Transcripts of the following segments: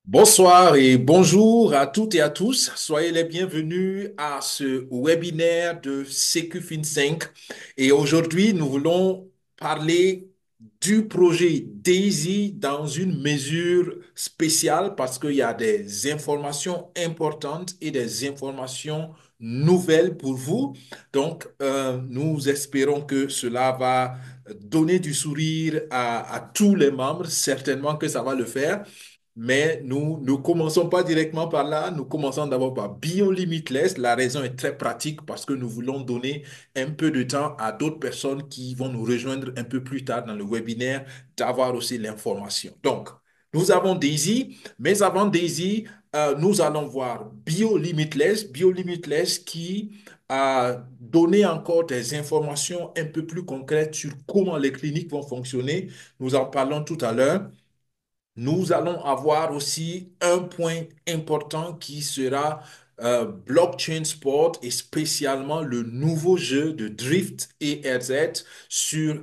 Bonsoir et bonjour à toutes et à tous. Soyez les bienvenus à ce webinaire de SecuFin5. Et aujourd'hui, nous voulons parler du projet DAISY dans une mesure spéciale parce qu'il y a des informations importantes et des informations nouvelles pour vous. Donc, nous espérons que cela va donner du sourire à tous les membres. Certainement que ça va le faire. Mais nous ne commençons pas directement par là, nous commençons d'abord par BioLimitless. La raison est très pratique parce que nous voulons donner un peu de temps à d'autres personnes qui vont nous rejoindre un peu plus tard dans le webinaire d'avoir aussi l'information. Donc, nous avons Daisy, mais avant Daisy, nous allons voir BioLimitless. BioLimitless qui a donné encore des informations un peu plus concrètes sur comment les cliniques vont fonctionner. Nous en parlons tout à l'heure. Nous allons avoir aussi un point important qui sera Blockchain Sport et spécialement le nouveau jeu de Drift et RZ sur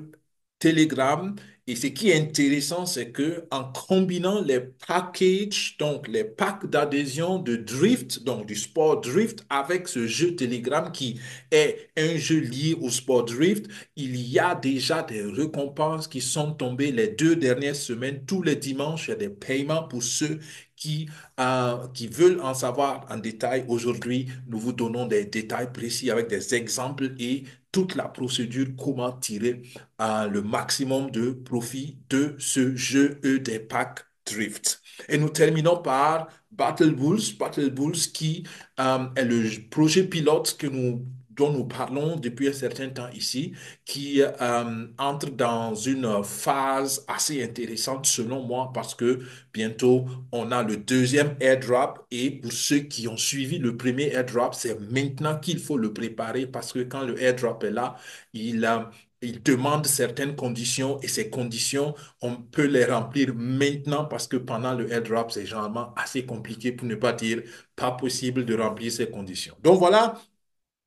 Telegram. Et ce qui est intéressant, c'est que en combinant les packages, donc les packs d'adhésion de Drift, donc du sport Drift, avec ce jeu Telegram qui est un jeu lié au sport Drift, il y a déjà des récompenses qui sont tombées les 2 dernières semaines. Tous les dimanches, il y a des paiements pour ceux qui veulent en savoir en détail. Aujourd'hui, nous vous donnons des détails précis avec des exemples et toute la procédure, comment tirer le maximum de profit de ce jeu des packs Drift. Et nous terminons par Battle Bulls, Battle Bulls qui est le projet pilote dont nous parlons depuis un certain temps ici, qui entre dans une phase assez intéressante selon moi parce que bientôt on a le deuxième airdrop et pour ceux qui ont suivi le premier airdrop, c'est maintenant qu'il faut le préparer parce que quand le airdrop est là, il, euh, il demande certaines conditions et ces conditions, on peut les remplir maintenant parce que pendant le airdrop, c'est généralement assez compliqué pour ne pas dire pas possible de remplir ces conditions. Donc voilà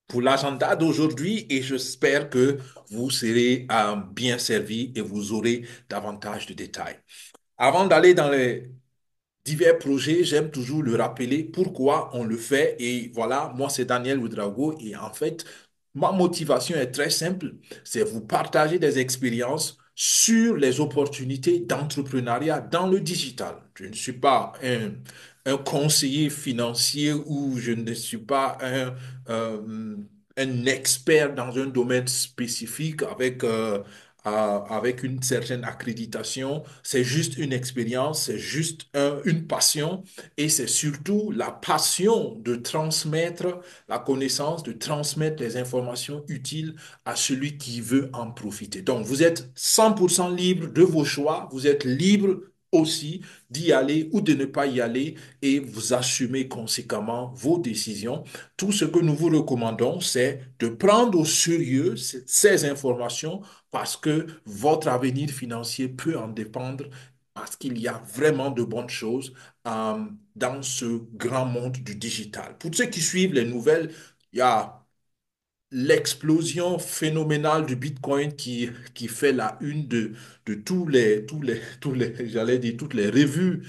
pour l'agenda d'aujourd'hui et j'espère que vous serez bien servi et vous aurez davantage de détails. Avant d'aller dans les divers projets, j'aime toujours le rappeler pourquoi on le fait. Et voilà, moi, c'est Daniel Ouedraogo. Et en fait, ma motivation est très simple. C'est vous partager des expériences sur les opportunités d'entrepreneuriat dans le digital. Je ne suis pas un conseiller financier ou je ne suis pas un expert dans un domaine spécifique avec une certaine accréditation. C'est juste une expérience, c'est juste une passion et c'est surtout la passion de transmettre la connaissance, de transmettre les informations utiles à celui qui veut en profiter. Donc, vous êtes 100% libre de vos choix, vous êtes libre aussi d'y aller ou de ne pas y aller et vous assumez conséquemment vos décisions. Tout ce que nous vous recommandons, c'est de prendre au sérieux ces informations parce que votre avenir financier peut en dépendre, parce qu'il y a vraiment de bonnes choses dans ce grand monde du digital. Pour ceux qui suivent les nouvelles, il y a l'explosion phénoménale du Bitcoin qui fait la une de j'allais dire, toutes les revues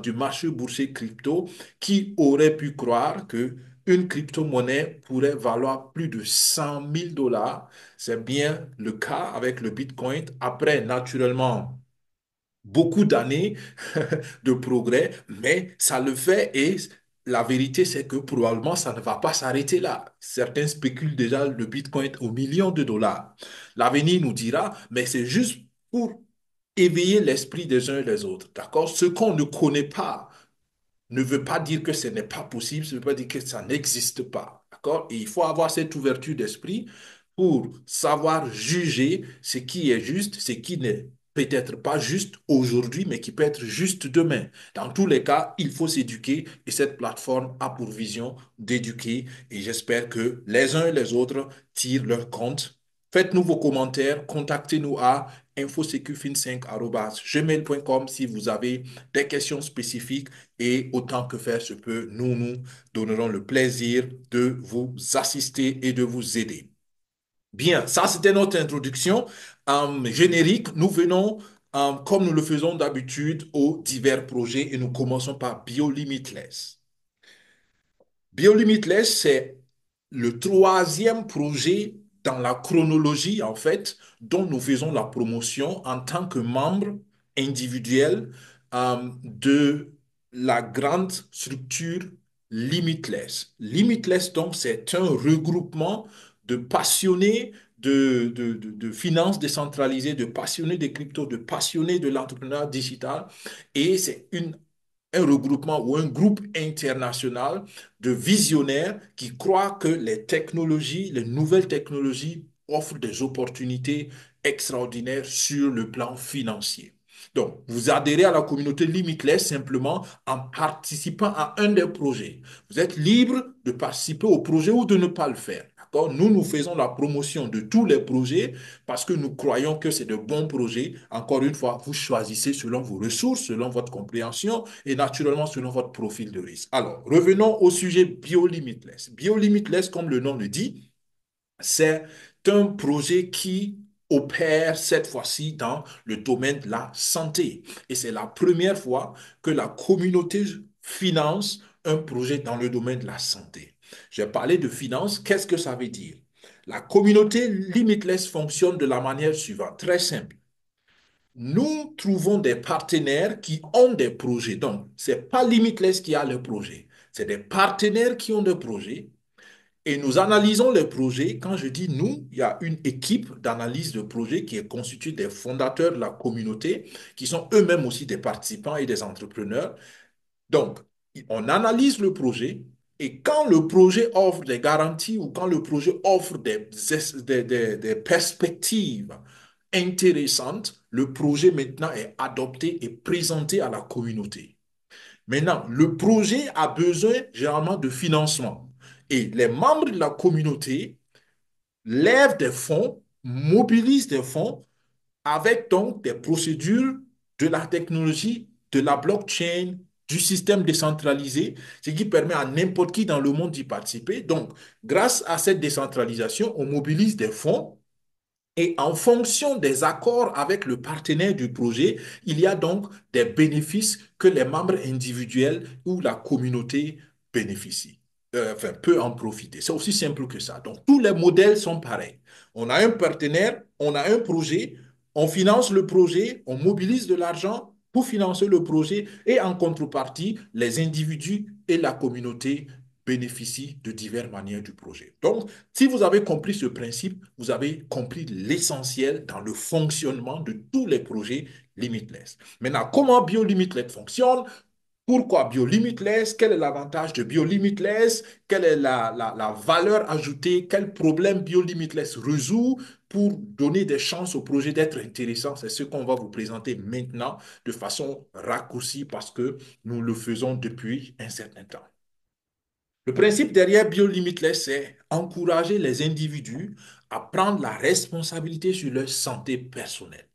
du marché boursier crypto, qui aurait pu croire que une crypto-monnaie pourrait valoir plus de 100 000 dollars. C'est bien le cas avec le Bitcoin. Après, naturellement, beaucoup d'années de progrès, mais ça le fait et la vérité, c'est que probablement ça ne va pas s'arrêter là. Certains spéculent déjà le Bitcoin aux millions de dollars. L'avenir nous dira, mais c'est juste pour éveiller l'esprit des uns et des autres. D'accord? Ce qu'on ne connaît pas ne veut pas dire que ce n'est pas possible, ça ne veut pas dire que ça n'existe pas. D'accord? Et il faut avoir cette ouverture d'esprit pour savoir juger ce qui est juste, ce qui n'est peut-être pas juste aujourd'hui, mais qui peut être juste demain. Dans tous les cas, il faut s'éduquer et cette plateforme a pour vision d'éduquer et j'espère que les uns et les autres tirent leur compte. Faites-nous vos commentaires, contactez-nous à infosecufin5@gmail.com si vous avez des questions spécifiques et autant que faire se peut, nous donnerons le plaisir de vous assister et de vous aider. Bien, ça c'était notre introduction. Générique, nous venons comme nous le faisons d'habitude aux divers projets et nous commençons par BioLimitless. BioLimitless, c'est le troisième projet dans la chronologie, en fait, dont nous faisons la promotion en tant que membre individuel de la grande structure Limitless. Limitless, donc, c'est un regroupement de passionnés de finances décentralisées, de passionnés des cryptos, de passionnés de l'entrepreneuriat digital. Et c'est un regroupement ou un groupe international de visionnaires qui croient que les technologies, les nouvelles technologies offrent des opportunités extraordinaires sur le plan financier. Donc, vous adhérez à la communauté Limitless simplement en participant à un des projets. Vous êtes libre de participer au projet ou de ne pas le faire. D'accord? Nous, nous faisons la promotion de tous les projets parce que nous croyons que c'est de bons projets. Encore une fois, vous choisissez selon vos ressources, selon votre compréhension et naturellement selon votre profil de risque. Alors, revenons au sujet BioLimitless. BioLimitless, comme le nom le dit, c'est un projet qui opère cette fois-ci dans le domaine de la santé. Et c'est la première fois que la communauté finance un projet dans le domaine de la santé. J'ai parlé de finance. Qu'est-ce que ça veut dire? La communauté Limitless fonctionne de la manière suivante, très simple. Nous trouvons des partenaires qui ont des projets. Donc, ce n'est pas Limitless qui a le projet. C'est des partenaires qui ont des projets et nous analysons les projets. Quand je dis nous, il y a une équipe d'analyse de projets qui est constituée des fondateurs de la communauté, qui sont eux-mêmes aussi des participants et des entrepreneurs. Donc, on analyse le projet et quand le projet offre des garanties ou quand le projet offre des perspectives intéressantes, le projet maintenant est adopté et présenté à la communauté. Maintenant, le projet a besoin généralement de financement. Et les membres de la communauté lèvent des fonds, mobilisent des fonds avec donc des procédures de la technologie, de la blockchain, du système décentralisé, ce qui permet à n'importe qui dans le monde d'y participer. Donc, grâce à cette décentralisation, on mobilise des fonds et en fonction des accords avec le partenaire du projet, il y a donc des bénéfices que les membres individuels ou la communauté bénéficient. Enfin, peut en profiter. C'est aussi simple que ça. Donc, tous les modèles sont pareils. On a un partenaire, on a un projet, on finance le projet, on mobilise de l'argent pour financer le projet et en contrepartie, les individus et la communauté bénéficient de diverses manières du projet. Donc, si vous avez compris ce principe, vous avez compris l'essentiel dans le fonctionnement de tous les projets Limitless. Maintenant, comment BioLimitless fonctionne? Pourquoi BioLimitless? Quel est l'avantage de BioLimitless? Quelle est la valeur ajoutée? Quel problème BioLimitless résout pour donner des chances au projet d'être intéressant? C'est ce qu'on va vous présenter maintenant de façon raccourcie parce que nous le faisons depuis un certain temps. Le principe derrière BioLimitless, c'est encourager les individus à prendre la responsabilité sur leur santé personnelle.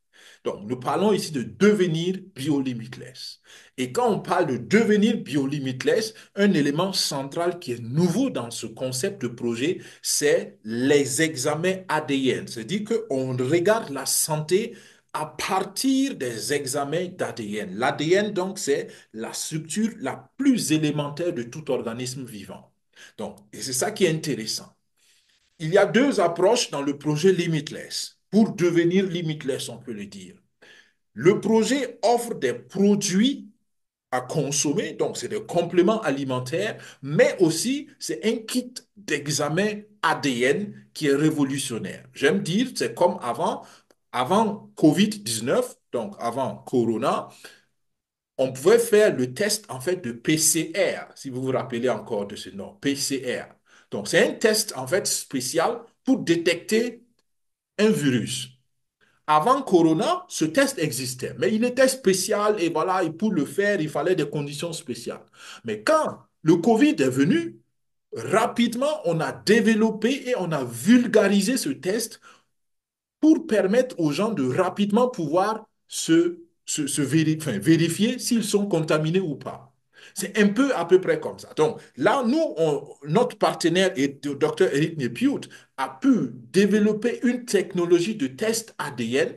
Donc, nous parlons ici de devenir biolimitless. Et quand on parle de devenir biolimitless, un élément central qui est nouveau dans ce concept de projet, c'est les examens ADN. C'est-à-dire qu'on regarde la santé à partir des examens d'ADN. L'ADN, donc, c'est la structure la plus élémentaire de tout organisme vivant. Donc, et c'est ça qui est intéressant. Il y a deux approches dans le projet Limitless. Pour devenir limitless, on peut le dire. Le projet offre des produits à consommer, donc c'est des compléments alimentaires, mais aussi c'est un kit d'examen ADN qui est révolutionnaire. J'aime dire, c'est comme avant COVID-19, donc avant Corona, on pouvait faire le test en fait de PCR, si vous vous rappelez encore de ce nom, PCR. Donc c'est un test en fait spécial pour détecter un virus. Avant Corona, ce test existait, mais il était spécial et voilà, et pour le faire, il fallait des conditions spéciales. Mais quand le Covid est venu, rapidement, on a développé et on a vulgarisé ce test pour permettre aux gens de rapidement pouvoir enfin, vérifier s'ils sont contaminés ou pas. C'est un peu à peu près comme ça. Donc là, nous, notre partenaire, et le docteur Eric Nepiout, a pu développer une technologie de test ADN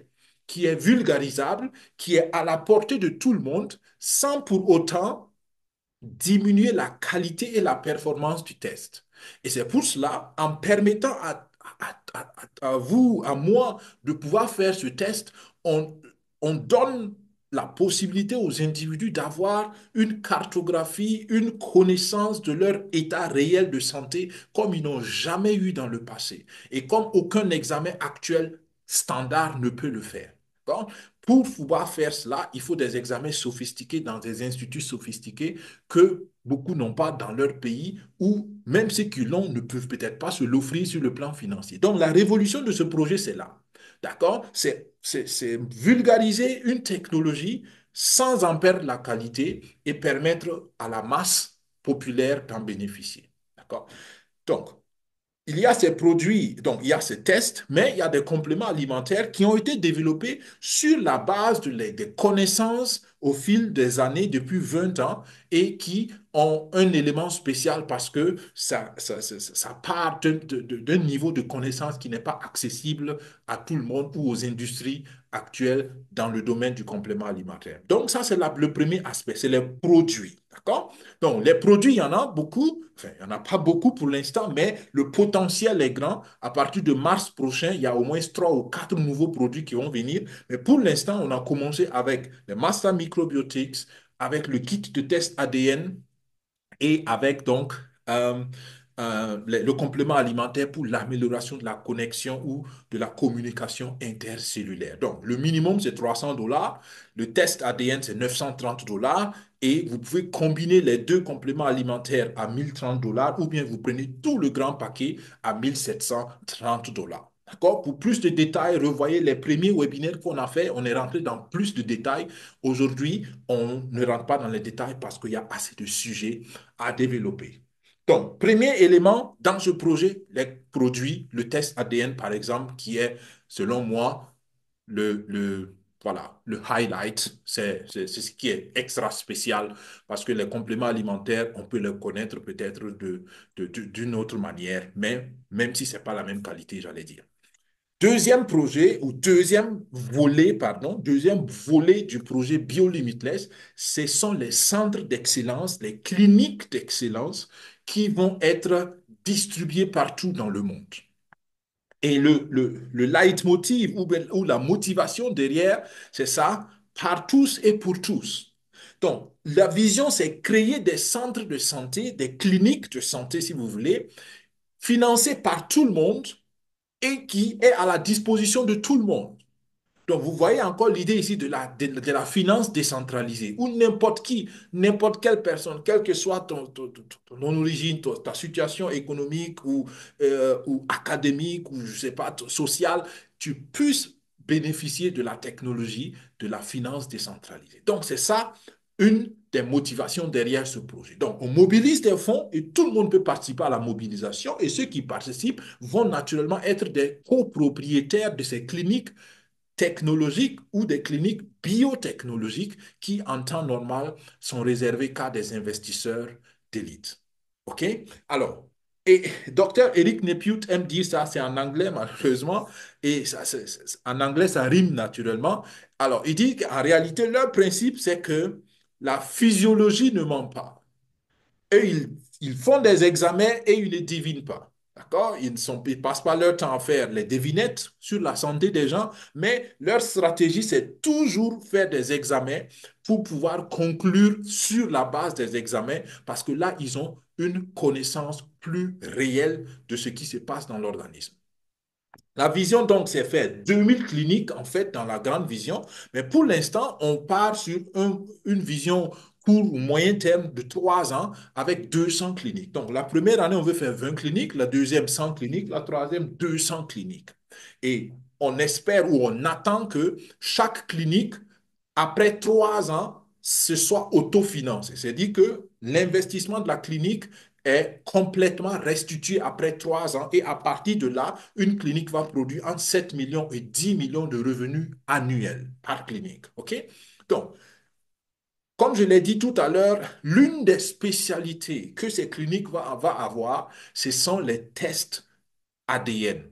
qui est vulgarisable, qui est à la portée de tout le monde, sans pour autant diminuer la qualité et la performance du test. Et c'est pour cela, en permettant à vous, à moi, de pouvoir faire ce test, on, on donne la possibilité aux individus d'avoir une cartographie, une connaissance de leur état réel de santé comme ils n'ont jamais eu dans le passé et comme aucun examen actuel standard ne peut le faire. Donc, pour pouvoir faire cela, il faut des examens sophistiqués dans des instituts sophistiqués que beaucoup n'ont pas dans leur pays ou même ceux qui l'ont ne peuvent peut-être pas se l'offrir sur le plan financier. Donc la révolution de ce projet, c'est là. D'accord? C'est vulgariser une technologie sans en perdre la qualité et permettre à la masse populaire d'en bénéficier. D'accord? Donc, il y a ces produits, donc il y a ces tests, mais il y a des compléments alimentaires qui ont été développés sur la base des connaissances au fil des années, depuis 20 ans, et qui ont un élément spécial parce que ça part d'un niveau de connaissance qui n'est pas accessible à tout le monde ou aux industries actuelles dans le domaine du complément alimentaire. Donc ça, c'est le premier aspect, c'est les produits. D'accord? Donc, les produits, il y en a beaucoup. Enfin, il n'y en a pas beaucoup pour l'instant, mais le potentiel est grand. À partir de mars prochain, il y a au moins 3 ou 4 nouveaux produits qui vont venir. Mais pour l'instant, on a commencé avec les Master Microbiotics, avec le kit de test ADN et avec donc le complément alimentaire pour l'amélioration de la connexion ou de la communication intercellulaire. Donc, le minimum, c'est 300 $. Le test ADN, c'est 930 $ et vous pouvez combiner les deux compléments alimentaires à 1030 $ ou bien vous prenez tout le grand paquet à 1730 $. D'accord? Pour plus de détails, revoyez les premiers webinaires qu'on a fait. On est rentré dans plus de détails. Aujourd'hui, on ne rentre pas dans les détails parce qu'il y a assez de sujets à développer. Donc, premier élément dans ce projet, les produits, le test ADN par exemple, qui est, selon moi, voilà, le highlight, c'est ce qui est extra spécial parce que les compléments alimentaires, on peut les connaître peut-être d'une autre manière, mais même si ce n'est pas la même qualité, j'allais dire. Deuxième projet, ou deuxième volet, pardon, deuxième volet du projet BioLimitless, ce sont les centres d'excellence, les cliniques d'excellence qui vont être distribués partout dans le monde. Et le leitmotiv ou la motivation derrière, c'est ça, par tous et pour tous. Donc, la vision, c'est créer des centres de santé, des cliniques de santé, si vous voulez, financés par tout le monde et qui est à la disposition de tout le monde. Donc, vous voyez encore l'idée ici de la finance décentralisée, où n'importe qui, n'importe quelle personne, quelle que soit ton origine, ta situation économique ou académique, ou je ne sais pas, sociale, tu puisses bénéficier de la technologie, de la finance décentralisée. Donc, c'est ça une des motivations derrière ce projet. Donc, on mobilise des fonds et tout le monde peut participer à la mobilisation et ceux qui participent vont naturellement être des copropriétaires de ces cliniques technologiques ou des cliniques biotechnologiques qui, en temps normal, sont réservées qu'à des investisseurs d'élite. OK? Alors, et docteur Eric Nepute aime dire ça, c'est en anglais malheureusement, et ça, en anglais ça rime naturellement. Alors, il dit qu'en réalité, leur principe, c'est que la physiologie ne ment pas. Eux, ils font des examens et ils ne divinent pas. D'accord? Ils passent pas leur temps à faire les devinettes sur la santé des gens, mais leur stratégie, c'est toujours faire des examens pour pouvoir conclure sur la base des examens, parce que là, ils ont une connaissance plus réelle de ce qui se passe dans l'organisme. La vision, donc, c'est fait 2000 cliniques, en fait, dans la grande vision. Mais pour l'instant, on part sur une vision court ou moyen terme de 3 ans avec 200 cliniques. Donc, la première année, on veut faire 20 cliniques, la deuxième, 100 cliniques, la troisième, 200 cliniques. Et on espère ou on attend que chaque clinique après 3 ans, ce soit autofinancé. C'est-à-dire que l'investissement de la clinique est complètement restitué après 3 ans et à partir de là, une clinique va produire entre 7 millions et 10 millions de revenus annuels par clinique. OK? Donc, comme je l'ai dit tout à l'heure, l'une des spécialités que ces cliniques va avoir, ce sont les tests ADN.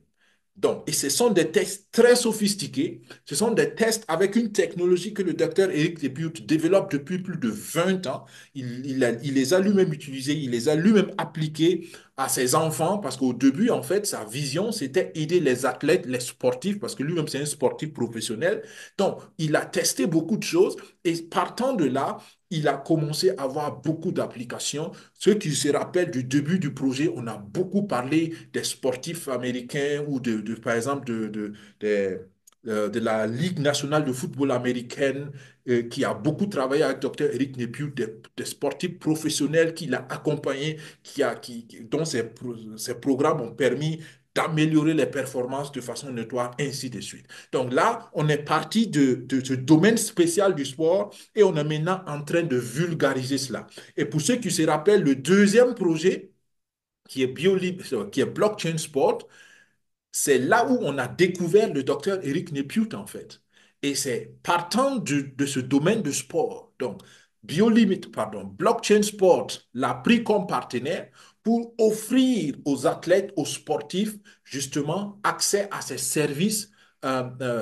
Donc, et ce sont des tests très sophistiqués. Ce sont des tests avec une technologie que le docteur Eric Depute développe depuis plus de 20 ans. Il les a lui-même utilisés, il les a lui-même appliqués à ses enfants parce qu'au début, en fait, sa vision, c'était aider les athlètes, les sportifs, parce que lui-même, c'est un sportif professionnel. Donc, il a testé beaucoup de choses et partant de là, il a commencé à avoir beaucoup d'applications. Ceux qui se rappellent du début du projet, on a beaucoup parlé des sportifs américains ou par exemple de la Ligue nationale de football américaine qui a beaucoup travaillé avec Dr. Eric Nepiou, des sportifs professionnels qu'il a accompagnés, dont ces programmes ont permis d'améliorer les performances de façon notoire, ainsi de suite. Donc là, on est parti de ce domaine spécial du sport et on est maintenant en train de vulgariser cela. Et pour ceux qui se rappellent, le deuxième projet, qui est Blockchain Sport, c'est là où on a découvert le docteur Eric Nepiut, en fait. Et c'est partant de ce domaine de sport. Donc, Blockchain Sport l'a pris comme partenaire pour offrir aux athlètes, aux sportifs, justement, accès à ces services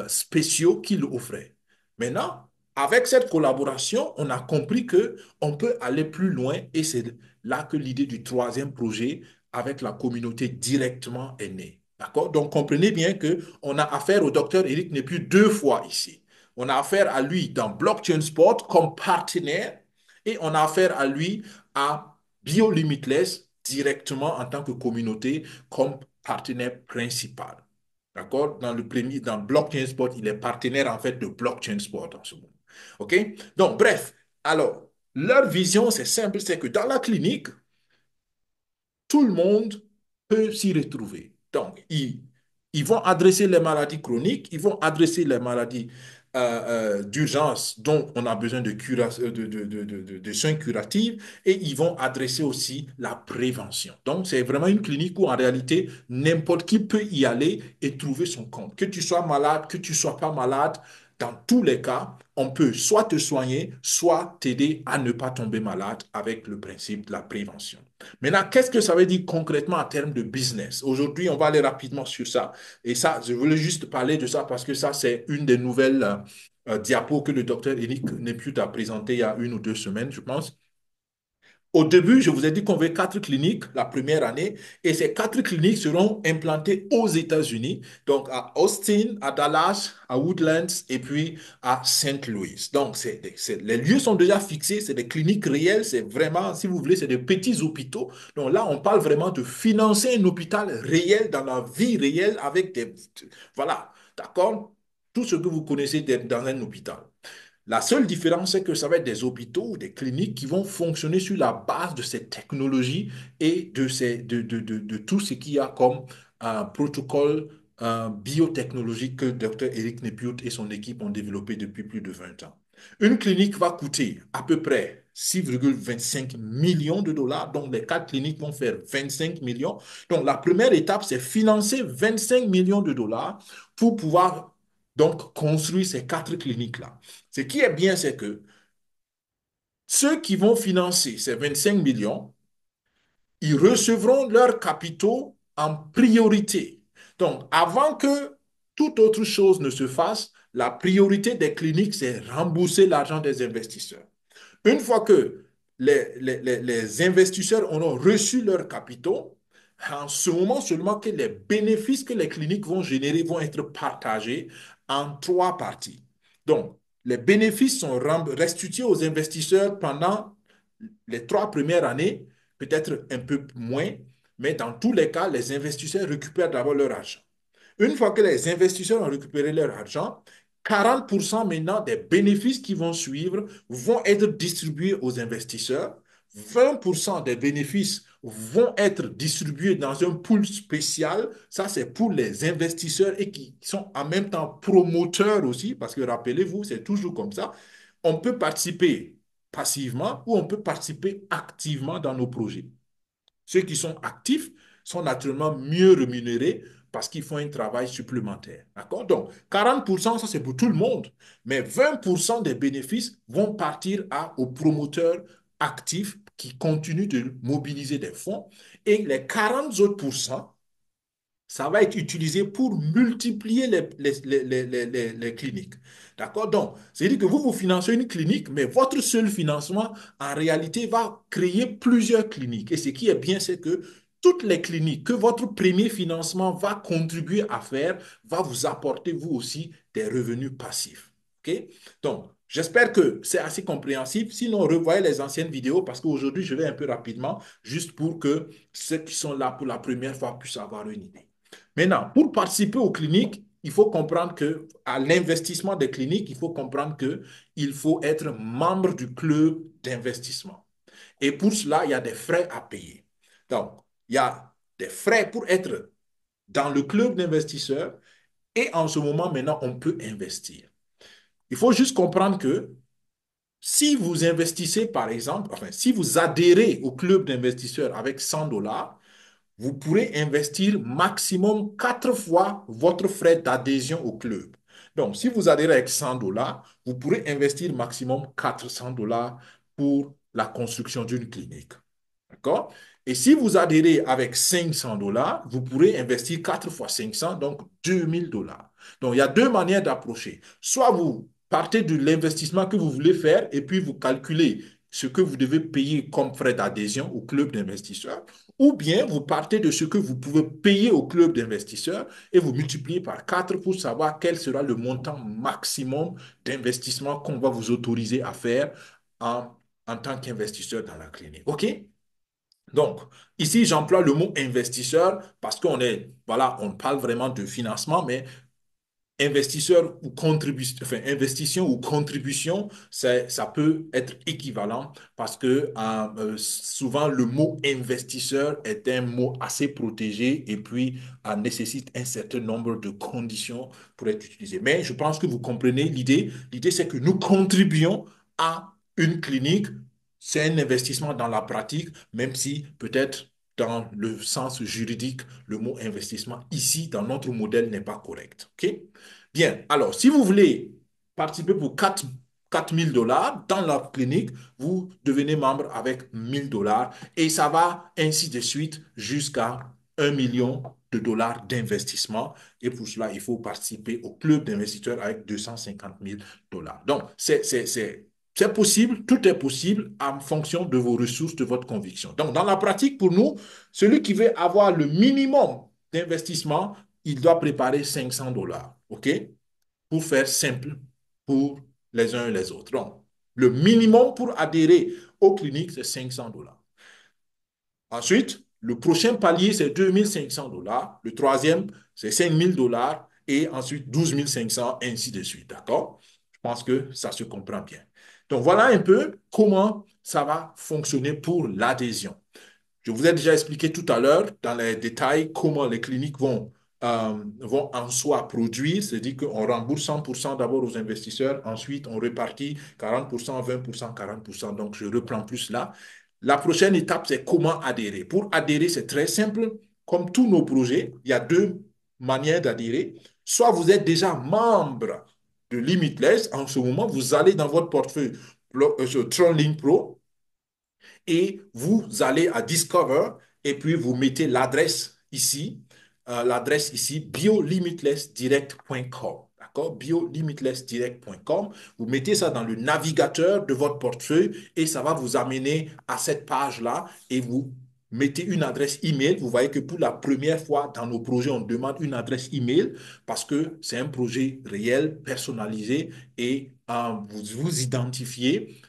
spéciaux qu'il offrait. Maintenant, avec cette collaboration, on a compris que on peut aller plus loin et c'est là que l'idée du troisième projet avec la communauté directement est née. D'accord? Donc, comprenez bien qu'on a affaire au docteur Eric Nepiu deux fois ici. On a affaire à lui dans Blockchain Sport comme partenaire et on a affaire à lui à BioLimitless directement en tant que communauté comme partenaire principal. D'accord? Dans Blockchain Sport, il est partenaire en fait de Blockchain Sport en ce moment. OK? Donc, bref, alors, leur vision, c'est simple, c'est que dans la clinique, tout le monde peut s'y retrouver. Donc, ils vont adresser les maladies chroniques, ils vont adresser les maladies d'urgence dont on a besoin de soins curatifs et ils vont adresser aussi la prévention. Donc, c'est vraiment une clinique où en réalité, n'importe qui peut y aller et trouver son compte. Que tu sois malade, que tu ne sois pas malade, dans tous les cas, on peut soit te soigner, soit t'aider à ne pas tomber malade avec le principe de la prévention. Maintenant, qu'est-ce que ça veut dire concrètement en termes de business? Aujourd'hui, on va aller rapidement sur ça. Et ça, je voulais juste parler de ça parce que ça, c'est une des nouvelles diapos que le docteur Eric Neput a présenté il y a une ou deux semaines, je pense. Au début, je vous ai dit qu'on veut quatre cliniques la première année et ces quatre cliniques seront implantées aux États-Unis, donc à Austin, à Dallas, à Woodlands et puis à Saint Louis. Donc, les lieux sont déjà fixés, c'est des cliniques réelles, c'est vraiment, si vous voulez, c'est des petits hôpitaux. Donc là, on parle vraiment de financer un hôpital réel dans la vie réelle avec voilà, d'accord? Tout ce que vous connaissez dans un hôpital. La seule différence, c'est que ça va être des hôpitaux ou des cliniques qui vont fonctionner sur la base de ces technologies et de tout ce qu'il y a comme protocole biotechnologique que Dr. Eric Nepiot et son équipe ont développé depuis plus de 20 ans. Une clinique va coûter à peu près 6,25 millions de dollars, donc les quatre cliniques vont faire 25 millions. Donc la première étape, c'est financer 25 millions de dollars pour pouvoir donc construire ces quatre cliniques-là. Ce qui est bien, c'est que ceux qui vont financer ces 25 millions, ils recevront leurs capitaux en priorité. Donc, avant que toute autre chose ne se fasse, la priorité des cliniques, c'est rembourser l'argent des investisseurs. Une fois que les investisseurs auront reçu leurs capitaux, en ce moment seulement que les bénéfices que les cliniques vont générer vont être partagés en trois parties. Donc, les bénéfices sont restitués aux investisseurs pendant les trois premières années, peut-être un peu moins, mais dans tous les cas, les investisseurs récupèrent d'abord leur argent. Une fois que les investisseurs ont récupéré leur argent, 40% maintenant des bénéfices qui vont suivre vont être distribués aux investisseurs. 20% des bénéfices vont être distribués dans un pool spécial. Ça, c'est pour les investisseurs et qui sont en même temps promoteurs aussi, parce que rappelez-vous, c'est toujours comme ça. On peut participer passivement ou on peut participer activement dans nos projets. Ceux qui sont actifs sont naturellement mieux rémunérés parce qu'ils font un travail supplémentaire. D'accord? Donc, 40%, ça c'est pour tout le monde, mais 20% des bénéfices vont partir aux promoteurs actifs qui continuent de mobiliser des fonds et les 40 autres pourcents ça va être utilisé pour multiplier les cliniques. D'accord? Donc, c'est-à-dire que vous financez une clinique, mais votre seul financement, en réalité, va créer plusieurs cliniques. Et ce qui est bien, c'est que toutes les cliniques que votre premier financement va contribuer à faire, va vous apporter, vous aussi, des revenus passifs. OK? Donc, j'espère que c'est assez compréhensible. Sinon, revoyez les anciennes vidéos parce qu'aujourd'hui, je vais un peu rapidement, juste pour que ceux qui sont là pour la première fois puissent avoir une idée. Maintenant, pour participer aux cliniques, il faut comprendre que à l'investissement des cliniques, il faut comprendre que il faut être membre du club d'investissement. Et pour cela, il y a des frais à payer. Donc, il y a des frais pour être dans le club d'investisseurs et en ce moment, maintenant, on peut investir. Il faut juste comprendre que si vous investissez, par exemple, enfin, si vous adhérez au club d'investisseurs avec 100 dollars, vous pourrez investir maximum 4 fois votre frais d'adhésion au club. Donc, si vous adhérez avec 100 dollars, vous pourrez investir maximum 400 dollars pour la construction d'une clinique. D'accord? Et si vous adhérez avec 500 dollars, vous pourrez investir 4 fois 500, donc 2000 dollars. Donc, il y a deux manières d'approcher. Soit vous partez de l'investissement que vous voulez faire et puis vous calculez ce que vous devez payer comme frais d'adhésion au club d'investisseurs, ou bien vous partez de ce que vous pouvez payer au club d'investisseurs et vous multipliez par 4 pour savoir quel sera le montant maximum d'investissement qu'on va vous autoriser à faire en, en tant qu'investisseur dans la clinique. OK? Donc, ici, j'emploie le mot investisseur parce qu'on est, voilà, on parle vraiment de financement, mais investisseur ou contribution, enfin, investition ou contribution, ça peut être équivalent parce que souvent le mot investisseur est un mot assez protégé et puis nécessite un certain nombre de conditions pour être utilisé. Mais je pense que vous comprenez l'idée. L'idée, c'est que nous contribuons à une clinique. C'est un investissement dans la pratique, même si peut-être dans le sens juridique, le mot investissement ici, dans notre modèle, n'est pas correct. OK? Bien, alors, si vous voulez participer pour 4000 dollars dans la clinique, vous devenez membre avec 1000 dollars et ça va ainsi de suite jusqu'à 1 million de dollars d'investissement. Et pour cela, il faut participer au club d'investisseurs avec 250 000 dollars. Donc, c'est possible, tout est possible en fonction de vos ressources, de votre conviction. Donc, dans la pratique, pour nous, celui qui veut avoir le minimum d'investissement, il doit préparer 500 dollars. OK? Pour faire simple pour les uns et les autres. Donc, le minimum pour adhérer aux cliniques, c'est 500 dollars. Ensuite, le prochain palier, c'est 2500 dollars. Le troisième, c'est 5000 dollars. Et ensuite, 12 500, ainsi de suite. D'accord? Je pense que ça se comprend bien. Donc, voilà un peu comment ça va fonctionner pour l'adhésion. Je vous ai déjà expliqué tout à l'heure dans les détails comment les cliniques vont en soi produire, c'est-à-dire qu'on rembourse 100% d'abord aux investisseurs, ensuite on répartit 40%, 20%, 40%. Donc je reprends plus là. La prochaine étape, c'est comment adhérer. Pour adhérer, c'est très simple. Comme tous nos projets, il y a deux manières d'adhérer. Soit vous êtes déjà membre de Limitless, en ce moment, vous allez dans votre portefeuille sur TronLink Pro, et vous allez à Discover et puis vous mettez l'adresse ici, biolimitlessdirect.com. D'accord? Biolimitlessdirect.com. Vous mettez ça dans le navigateur de votre portefeuille et ça va vous amener à cette page-là et vous mettez une adresse email. Vous voyez que pour la première fois dans nos projets, on demande une adresse email parce que c'est un projet réel, personnalisé et vous vous identifiez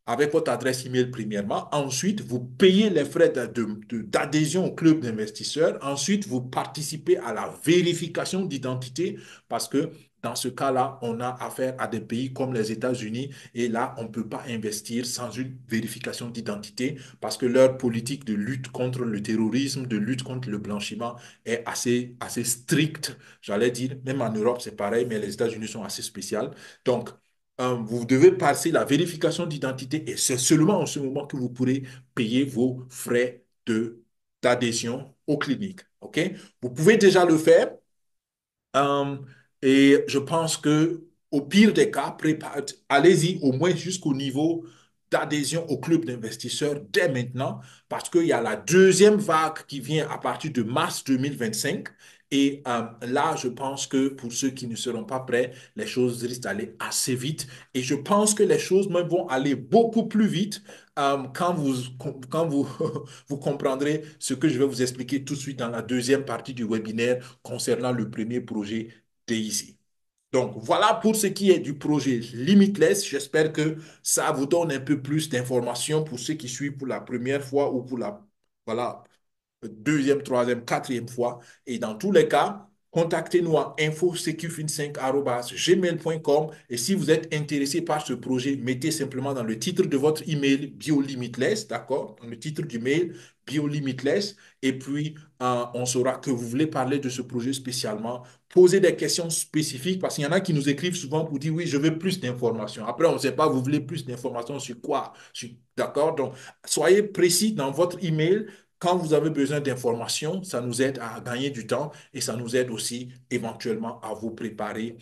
avec votre adresse email premièrement. Ensuite, vous payez les frais d'adhésion au club d'investisseurs. Ensuite, vous participez à la vérification d'identité parce que dans ce cas-là, on a affaire à des pays comme les États-Unis et là, on ne peut pas investir sans une vérification d'identité parce que leur politique de lutte contre le terrorisme, de lutte contre le blanchiment est assez stricte. J'allais dire, même en Europe, c'est pareil, mais les États-Unis sont assez spéciales. Donc, vous devez passer la vérification d'identité et c'est seulement en ce moment que vous pourrez payer vos frais d'adhésion aux cliniques. OK? Vous pouvez déjà le faire euh, et je pense que au pire des cas, allez-y au moins jusqu'au niveau d'adhésion au club d'investisseurs dès maintenant parce qu'il y a la deuxième vague qui vient à partir de mars 2025 Et là, je pense que pour ceux qui ne seront pas prêts, les choses risquent d'aller assez vite. Et je pense que les choses même vont aller beaucoup plus vite quand vous, vous comprendrez ce que je vais vous expliquer tout de suite dans la deuxième partie du webinaire concernant le premier projet DAISY. Donc, voilà pour ce qui est du projet Limitless. J'espère que ça vous donne un peu plus d'informations pour ceux qui suivent pour la première fois ou pour la, voilà, deuxième, troisième, quatrième fois. Et dans tous les cas, contactez-nous à info-secufin5@gmail.com. Et si vous êtes intéressé par ce projet, mettez simplement dans le titre de votre email BioLimitless, d'accord? Dans le titre du mail BioLimitless. Et puis, on saura que vous voulez parler de ce projet spécialement. Posez des questions spécifiques parce qu'il y en a qui nous écrivent souvent pour dire oui, je veux plus d'informations. Après, on ne sait pas, vous voulez plus d'informations sur quoi? D'accord? Donc, soyez précis dans votre email quand vous avez besoin d'informations, ça nous aide à gagner du temps et ça nous aide aussi éventuellement à vous préparer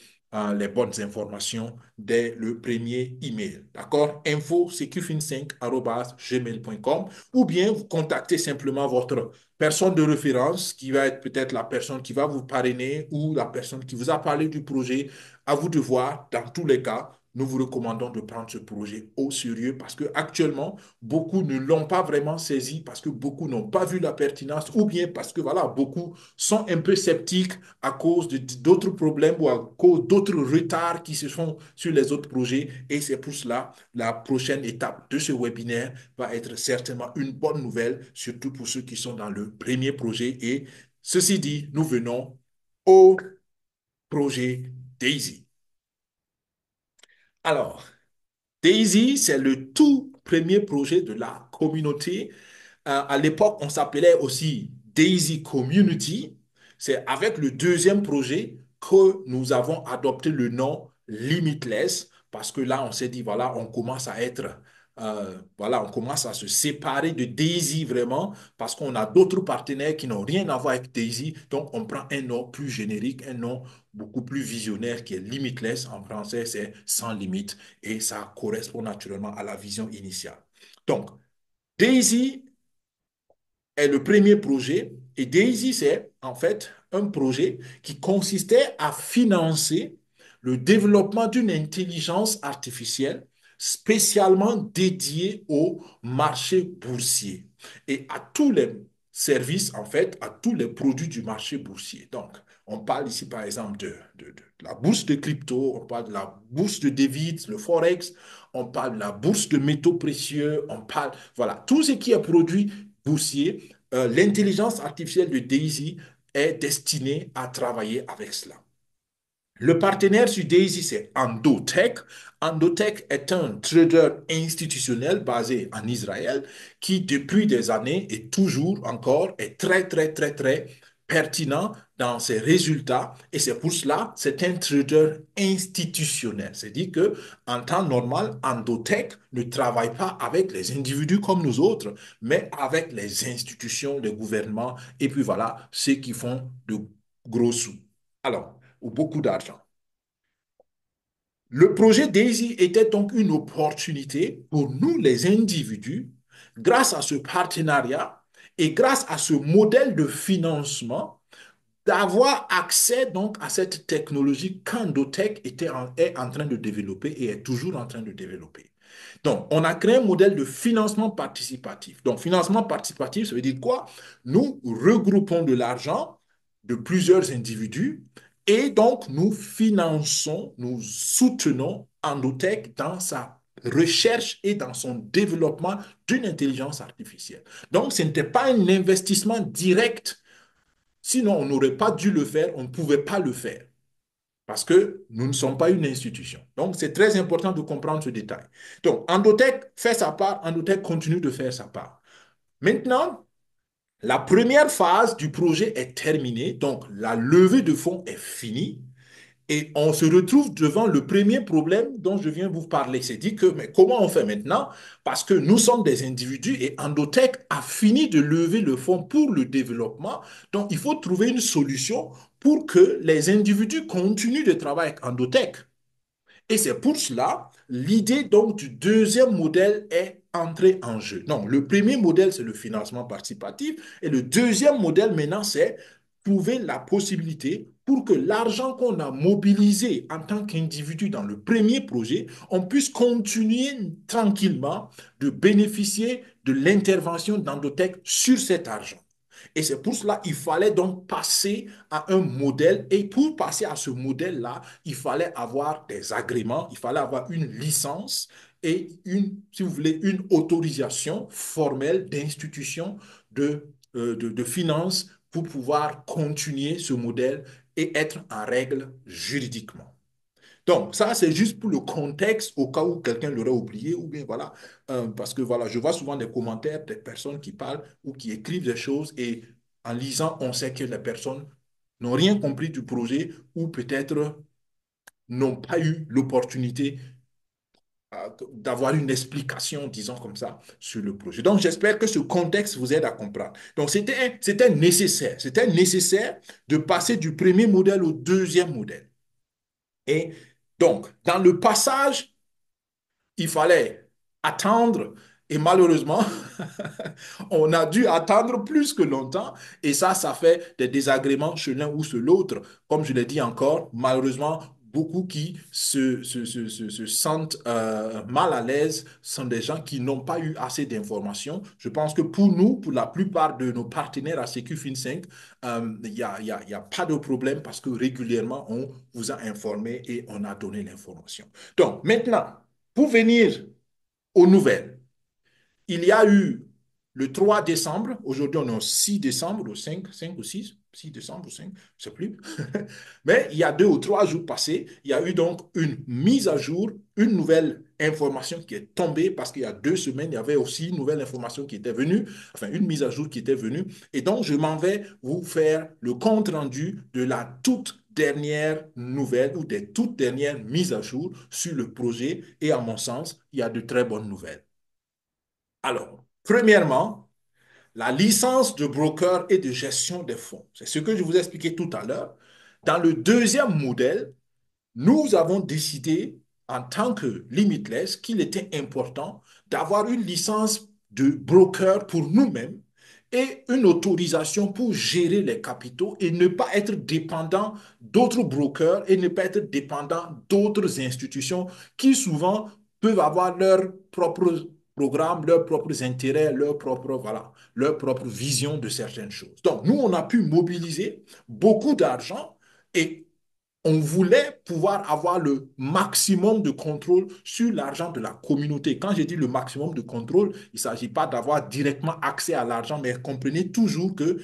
les bonnes informations dès le premier email. D'accord? Info secufin5@gmail.com ou bien vous contactez simplement votre personne de référence qui va être peut-être la personne qui va vous parrainer ou la personne qui vous a parlé du projet. À vous de voir. Dans tous les cas, nous vous recommandons de prendre ce projet au sérieux parce que actuellement, beaucoup ne l'ont pas vraiment saisi parce que beaucoup n'ont pas vu la pertinence ou bien parce que voilà, beaucoup sont un peu sceptiques à cause d'autres problèmes ou à cause d'autres retards qui se font sur les autres projets. Et c'est pour cela, la prochaine étape de ce webinaire va être certainement une bonne nouvelle, surtout pour ceux qui sont dans le premier projet. Et ceci dit, nous venons au projet Daisy. Alors, Daisy, c'est le tout premier projet de la communauté. À l'époque, on s'appelait aussi Daisy Community. C'est avec le deuxième projet que nous avons adopté le nom Limitless parce que là, on s'est dit, voilà, on commence à être, voilà, on commence à se séparer de Daisy vraiment parce qu'on a d'autres partenaires qui n'ont rien à voir avec Daisy. Donc, on prend un nom plus générique, un nom beaucoup plus visionnaire qui est Limitless. En français, c'est sans limite et ça correspond naturellement à la vision initiale. Donc, Daisy est le premier projet et Daisy, c'est en fait un projet qui consistait à financer le développement d'une intelligence artificielle spécialement dédiée au marché boursier et à tous les services, en fait, à tous les produits du marché boursier. Donc, on parle ici, par exemple, de la bourse de crypto, on parle de la bourse de devises, le Forex, on parle de la bourse de métaux précieux, on parle, voilà, tout ce qui est produit boursier, l'intelligence artificielle de Daisy est destinée à travailler avec cela. Le partenaire sur Daisy, c'est Endotech. Endotech est un trader institutionnel basé en Israël qui, depuis des années et toujours encore, est très pertinent dans ses résultats. Et c'est pour cela, c'est un trader institutionnel. C'est-à-dire que, en temps normal, Endotech ne travaille pas avec les individus comme nous autres, mais avec les institutions, les gouvernements, et puis voilà, ceux qui font de gros sous. Alors, ou beaucoup d'argent. Le projet Daisy était donc une opportunité pour nous, les individus, grâce à ce partenariat et grâce à ce modèle de financement, d'avoir accès donc à cette technologie qu'Endotech est en train de développer et est toujours en train de développer. Donc, on a créé un modèle de financement participatif. Donc, financement participatif, ça veut dire quoi? Nous regroupons de l'argent de plusieurs individus et donc nous finançons, nous soutenons Endotech dans sa recherche et dans son développement d'une intelligence artificielle. Donc, ce n'était pas un investissement direct. Sinon, on n'aurait pas dû le faire, on ne pouvait pas le faire parce que nous ne sommes pas une institution. Donc, c'est très important de comprendre ce détail. Donc, Endotech fait sa part, Endotech continue de faire sa part. Maintenant, la première phase du projet est terminée, donc la levée de fonds est finie. Et on se retrouve devant le premier problème dont je viens vous parler. C'est dit que, mais comment on fait maintenant? Parce que nous sommes des individus et Endotech a fini de lever le fonds pour le développement. Donc, il faut trouver une solution pour que les individus continuent de travailler avec Endotech. Et c'est pour cela, l'idée donc du deuxième modèle est entrée en jeu. Donc, le premier modèle, c'est le financement participatif. Et le deuxième modèle, maintenant, c'est trouver la possibilité pour que l'argent qu'on a mobilisé en tant qu'individu dans le premier projet, on puisse continuer tranquillement de bénéficier de l'intervention d'Endotech sur cet argent. Et c'est pour cela qu'il fallait donc passer à un modèle. Et pour passer à ce modèle-là, il fallait avoir des agréments, il fallait avoir une licence et si vous voulez, une autorisation formelle d'institution de finances pour pouvoir continuer ce modèle et être en règle juridiquement. Donc, ça, c'est juste pour le contexte au cas où quelqu'un l'aurait oublié ou bien voilà, parce que voilà, je vois souvent des commentaires des personnes qui parlent ou qui écrivent des choses et en lisant, on sait que les personnes n'ont rien compris du projet ou peut-être n'ont pas eu l'opportunité d'avoir une explication, disons comme ça, sur le projet. Donc, j'espère que ce contexte vous aide à comprendre. Donc, c'était nécessaire de passer du premier modèle au deuxième modèle. Et donc, dans le passage, il fallait attendre et malheureusement, on a dû attendre plus que longtemps et ça fait des désagréments chez l'un ou chez l'autre. Comme je l'ai dit encore, malheureusement, beaucoup qui se sentent mal à l'aise sont des gens qui n'ont pas eu assez d'informations. Je pense que pour nous, pour la plupart de nos partenaires à SecuFin5, il y a pas de problème parce que régulièrement, on vous a informé et on a donné l'information. Donc, maintenant, pour venir aux nouvelles, il y a eu le 3 décembre, aujourd'hui on est au 6 décembre, au 5 ou 6 décembre ou 5, je ne sais plus. Mais il y a 2 ou 3 jours passés, il y a eu donc une mise à jour, une nouvelle information qui est tombée parce qu'il y a 2 semaines, il y avait aussi une nouvelle information qui était venue, enfin une mise à jour qui était venue. Et donc, je m'en vais vous faire le compte rendu de la toute dernière nouvelle ou des toutes dernières mises à jour sur le projet. Et à mon sens, il y a de très bonnes nouvelles. Alors, premièrement, la licence de broker et de gestion des fonds. C'est ce que je vous ai expliqué tout à l'heure. Dans le deuxième modèle, nous avons décidé en tant que Limitless qu'il était important d'avoir une licence de broker pour nous-mêmes et une autorisation pour gérer les capitaux et ne pas être dépendant d'autres brokers et ne pas être dépendant d'autres institutions qui souvent peuvent avoir leurs propres programmes, leurs propres intérêts, voilà, leur propre vision de certaines choses. Donc, nous, on a pu mobiliser beaucoup d'argent et on voulait pouvoir avoir le maximum de contrôle sur l'argent de la communauté. Quand je dis le maximum de contrôle, il ne s'agit pas d'avoir directement accès à l'argent, mais comprenez toujours que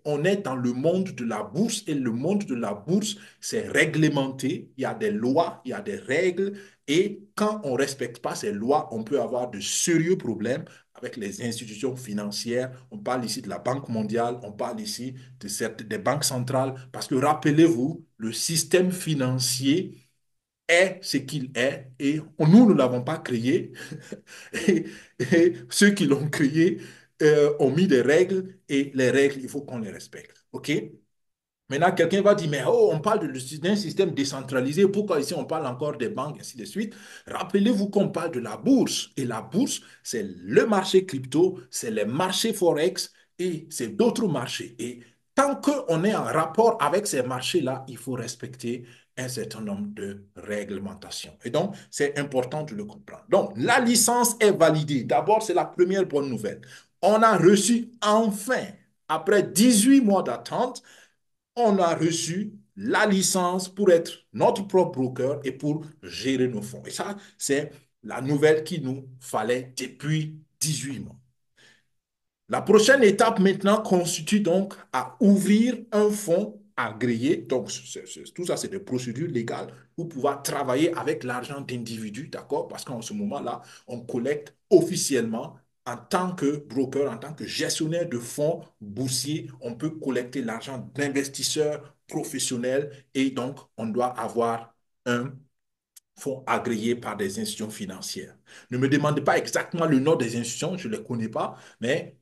on est dans le monde de la bourse et le monde de la bourse, c'est réglementé. Il y a des lois, il y a des règles et quand on ne respecte pas ces lois, on peut avoir de sérieux problèmes avec les institutions financières. On parle ici de la Banque mondiale, on parle ici des banques centrales, parce que rappelez-vous, le système financier est ce qu'il est et nous ne l'avons pas créé et, et ceux qui l'ont créé ont mis des règles et les règles, il faut qu'on les respecte. OK? Maintenant, quelqu'un va dire, mais oh, on parle d'un système décentralisé, pourquoi ici on parle encore des banques, ainsi de suite. Rappelez-vous qu'on parle de la bourse. Et la bourse, c'est le marché crypto, c'est les marchés Forex et c'est d'autres marchés. Et tant qu'on est en rapport avec ces marchés-là, il faut respecter un certain nombre de réglementations. Et donc, c'est important de le comprendre. Donc, la licence est validée. D'abord, c'est la première bonne nouvelle. On a reçu enfin, après 18 mois d'attente, on a reçu la licence pour être notre propre broker et pour gérer nos fonds. Et ça, c'est la nouvelle qu'il nous fallait depuis 18 mois. La prochaine étape maintenant constitue donc à ouvrir un fonds agréé. Donc, tout ça, c'est des procédures légales pour pouvoir travailler avec l'argent d'individus, d'accord? Parce qu'en ce moment-là, on collecte officiellement en tant que broker, en tant que gestionnaire de fonds boursiers, on peut collecter l'argent d'investisseurs professionnels et donc on doit avoir un fonds agréés par des institutions financières. Ne me demandez pas exactement le nom des institutions, je ne les connais pas, mais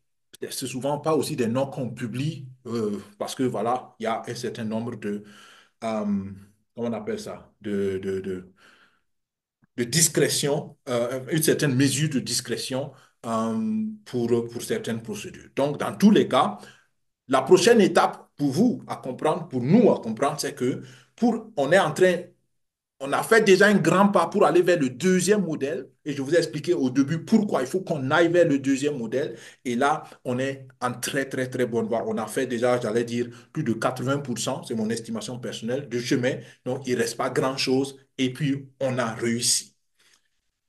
c'est souvent pas aussi des noms qu'on publie parce que voilà, il y a un certain nombre comment on appelle ça, de discrétion, une certaine mesure de discrétion pour certaines procédures. Donc, dans tous les cas, la prochaine étape pour vous à comprendre, pour nous à comprendre, c'est que on est en train, on a fait déjà un grand pas pour aller vers le deuxième modèle. Et je vous ai expliqué au début pourquoi il faut qu'on aille vers le deuxième modèle. Et là, on est en très, très, très bonne voie. On a fait déjà, j'allais dire, plus de 80%, c'est mon estimation personnelle, de chemin. Donc, il ne reste pas grand-chose. Et puis, on a réussi.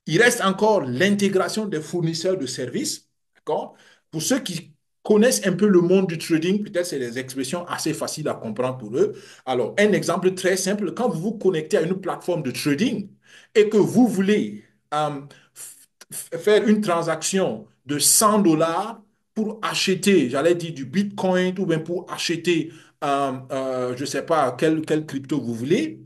Il reste encore l'intégration des fournisseurs de services. D'accord? Pour ceux qui connaissent un peu le monde du trading, peut-être c'est des expressions assez faciles à comprendre pour eux. Alors, un exemple très simple, quand vous vous connectez à une plateforme de trading et que vous voulez faire une transaction de 100 dollars pour acheter, j'allais dire du Bitcoin ou bien pour acheter, je ne sais pas, quel crypto vous voulez,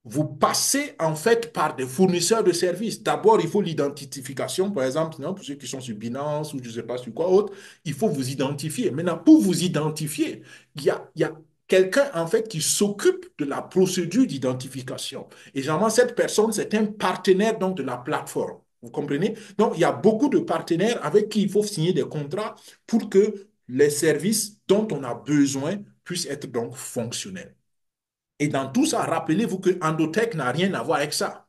vous passez en fait par des fournisseurs de services. D'abord, il faut l'identification, par exemple, non, pour ceux qui sont sur Binance ou je ne sais pas sur quoi autre, il faut vous identifier. Maintenant, pour vous identifier, il y a quelqu'un en fait qui s'occupe de la procédure d'identification. Et généralement, cette personne, c'est un partenaire donc de la plateforme. Vous comprenez? Donc, il y a beaucoup de partenaires avec qui il faut signer des contrats pour que les services dont on a besoin puissent être donc fonctionnels. Et dans tout ça, rappelez-vous que Endotech n'a rien à voir avec ça.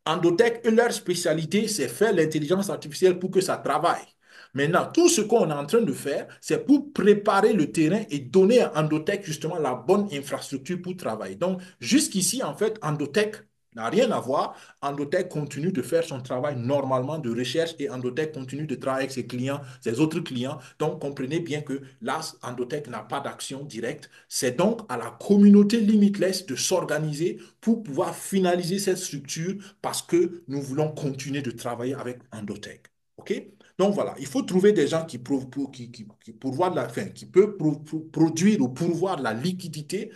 Endotech, leur spécialité, c'est faire l'intelligence artificielle pour que ça travaille. Maintenant, tout ce qu'on est en train de faire, c'est pour préparer le terrain et donner à Endotech justement la bonne infrastructure pour travailler. Donc, jusqu'ici, en fait, Endotech n'a rien à voir. Endotech continue de faire son travail normalement de recherche et Endotech continue de travailler avec ses clients, ses autres clients. Donc, comprenez bien que là, Endotech n'a pas d'action directe. C'est donc à la communauté Limitless de s'organiser pour pouvoir finaliser cette structure parce que nous voulons continuer de travailler avec Endotech. OK? Donc voilà, il faut trouver des gens qui pourvoient de la fin, qui peuvent produire ou pourvoir de la liquidité.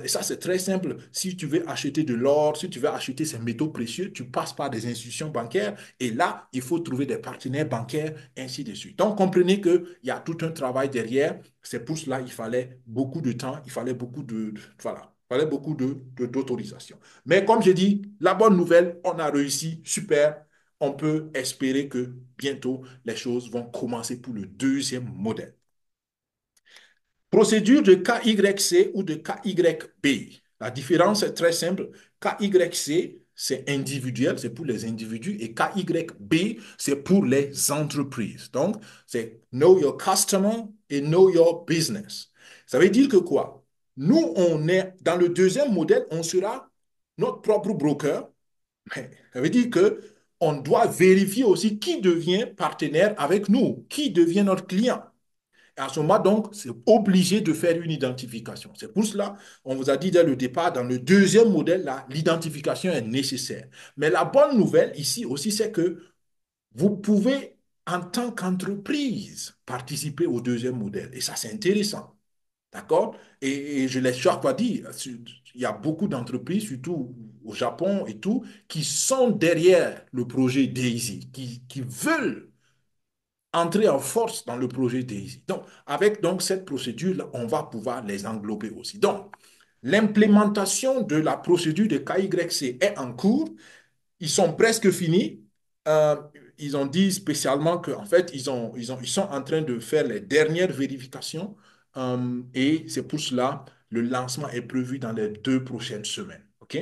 Et ça, c'est très simple. Si tu veux acheter de l'or, si tu veux acheter ces métaux précieux, tu passes par des institutions bancaires. Et là, il faut trouver des partenaires bancaires, ainsi de suite. Donc, comprenez qu'il y a tout un travail derrière. C'est pour cela qu'il fallait beaucoup de temps, il fallait beaucoup voilà, il fallait beaucoup d'autorisation. Mais comme j'ai dit, la bonne nouvelle, on a réussi, super. On peut espérer que bientôt, les choses vont commencer pour le deuxième modèle. Procédure de KYC ou de KYB. La différence est très simple. KYC, c'est individuel, c'est pour les individus, et KYB, c'est pour les entreprises. Donc, c'est Know Your Customer et Know Your Business. Ça veut dire que quoi? Nous, on est dans le deuxième modèle, on sera notre propre broker. Mais ça veut dire que on doit vérifier aussi qui devient partenaire avec nous, qui devient notre client. Et à ce moment, donc, c'est obligé de faire une identification. C'est pour cela, on vous a dit dès le départ, dans le deuxième modèle, là, l'identification est nécessaire. Mais la bonne nouvelle ici aussi, c'est que vous pouvez, en tant qu'entreprise, participer au deuxième modèle. Et ça, c'est intéressant. D'accord? Et je l'ai chaque fois dit, il y a beaucoup d'entreprises, surtout au Japon et tout, qui sont derrière le projet DAISY, qui veulent entrer en force dans le projet DAISY. Donc, avec donc cette procédure-là, on va pouvoir les englober aussi. Donc, l'implémentation de la procédure de KYC est en cours. Ils sont presque finis. Euh, ils ont dit spécialement qu'en fait, ils sont en train de faire les dernières vérifications et c'est pour cela le lancement est prévu dans les 2 prochaines semaines. OK?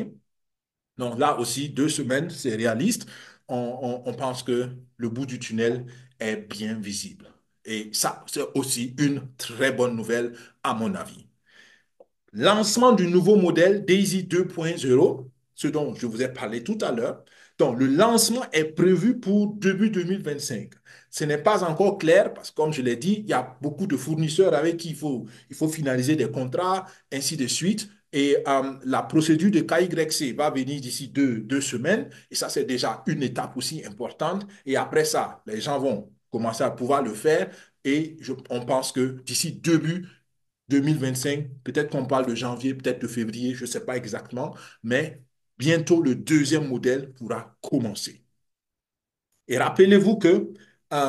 Donc là aussi, 2 semaines, c'est réaliste. On pense que le bout du tunnel est bien visible. Et ça, c'est aussi une très bonne nouvelle à mon avis. Lancement du nouveau modèle DAISY 2.0, ce dont je vous ai parlé tout à l'heure. Donc, le lancement est prévu pour début 2025. Ce n'est pas encore clair parce que, comme je l'ai dit, il y a beaucoup de fournisseurs avec qui il faut finaliser des contrats, ainsi de suite. Et la procédure de KYC va venir d'ici 2 semaines. Et ça, c'est déjà une étape aussi importante. Et après ça, les gens vont commencer à pouvoir le faire. Et on pense que d'ici début 2025, peut-être qu'on parle de janvier, peut-être de février, je ne sais pas exactement, mais bientôt le deuxième modèle pourra commencer. Et rappelez-vous que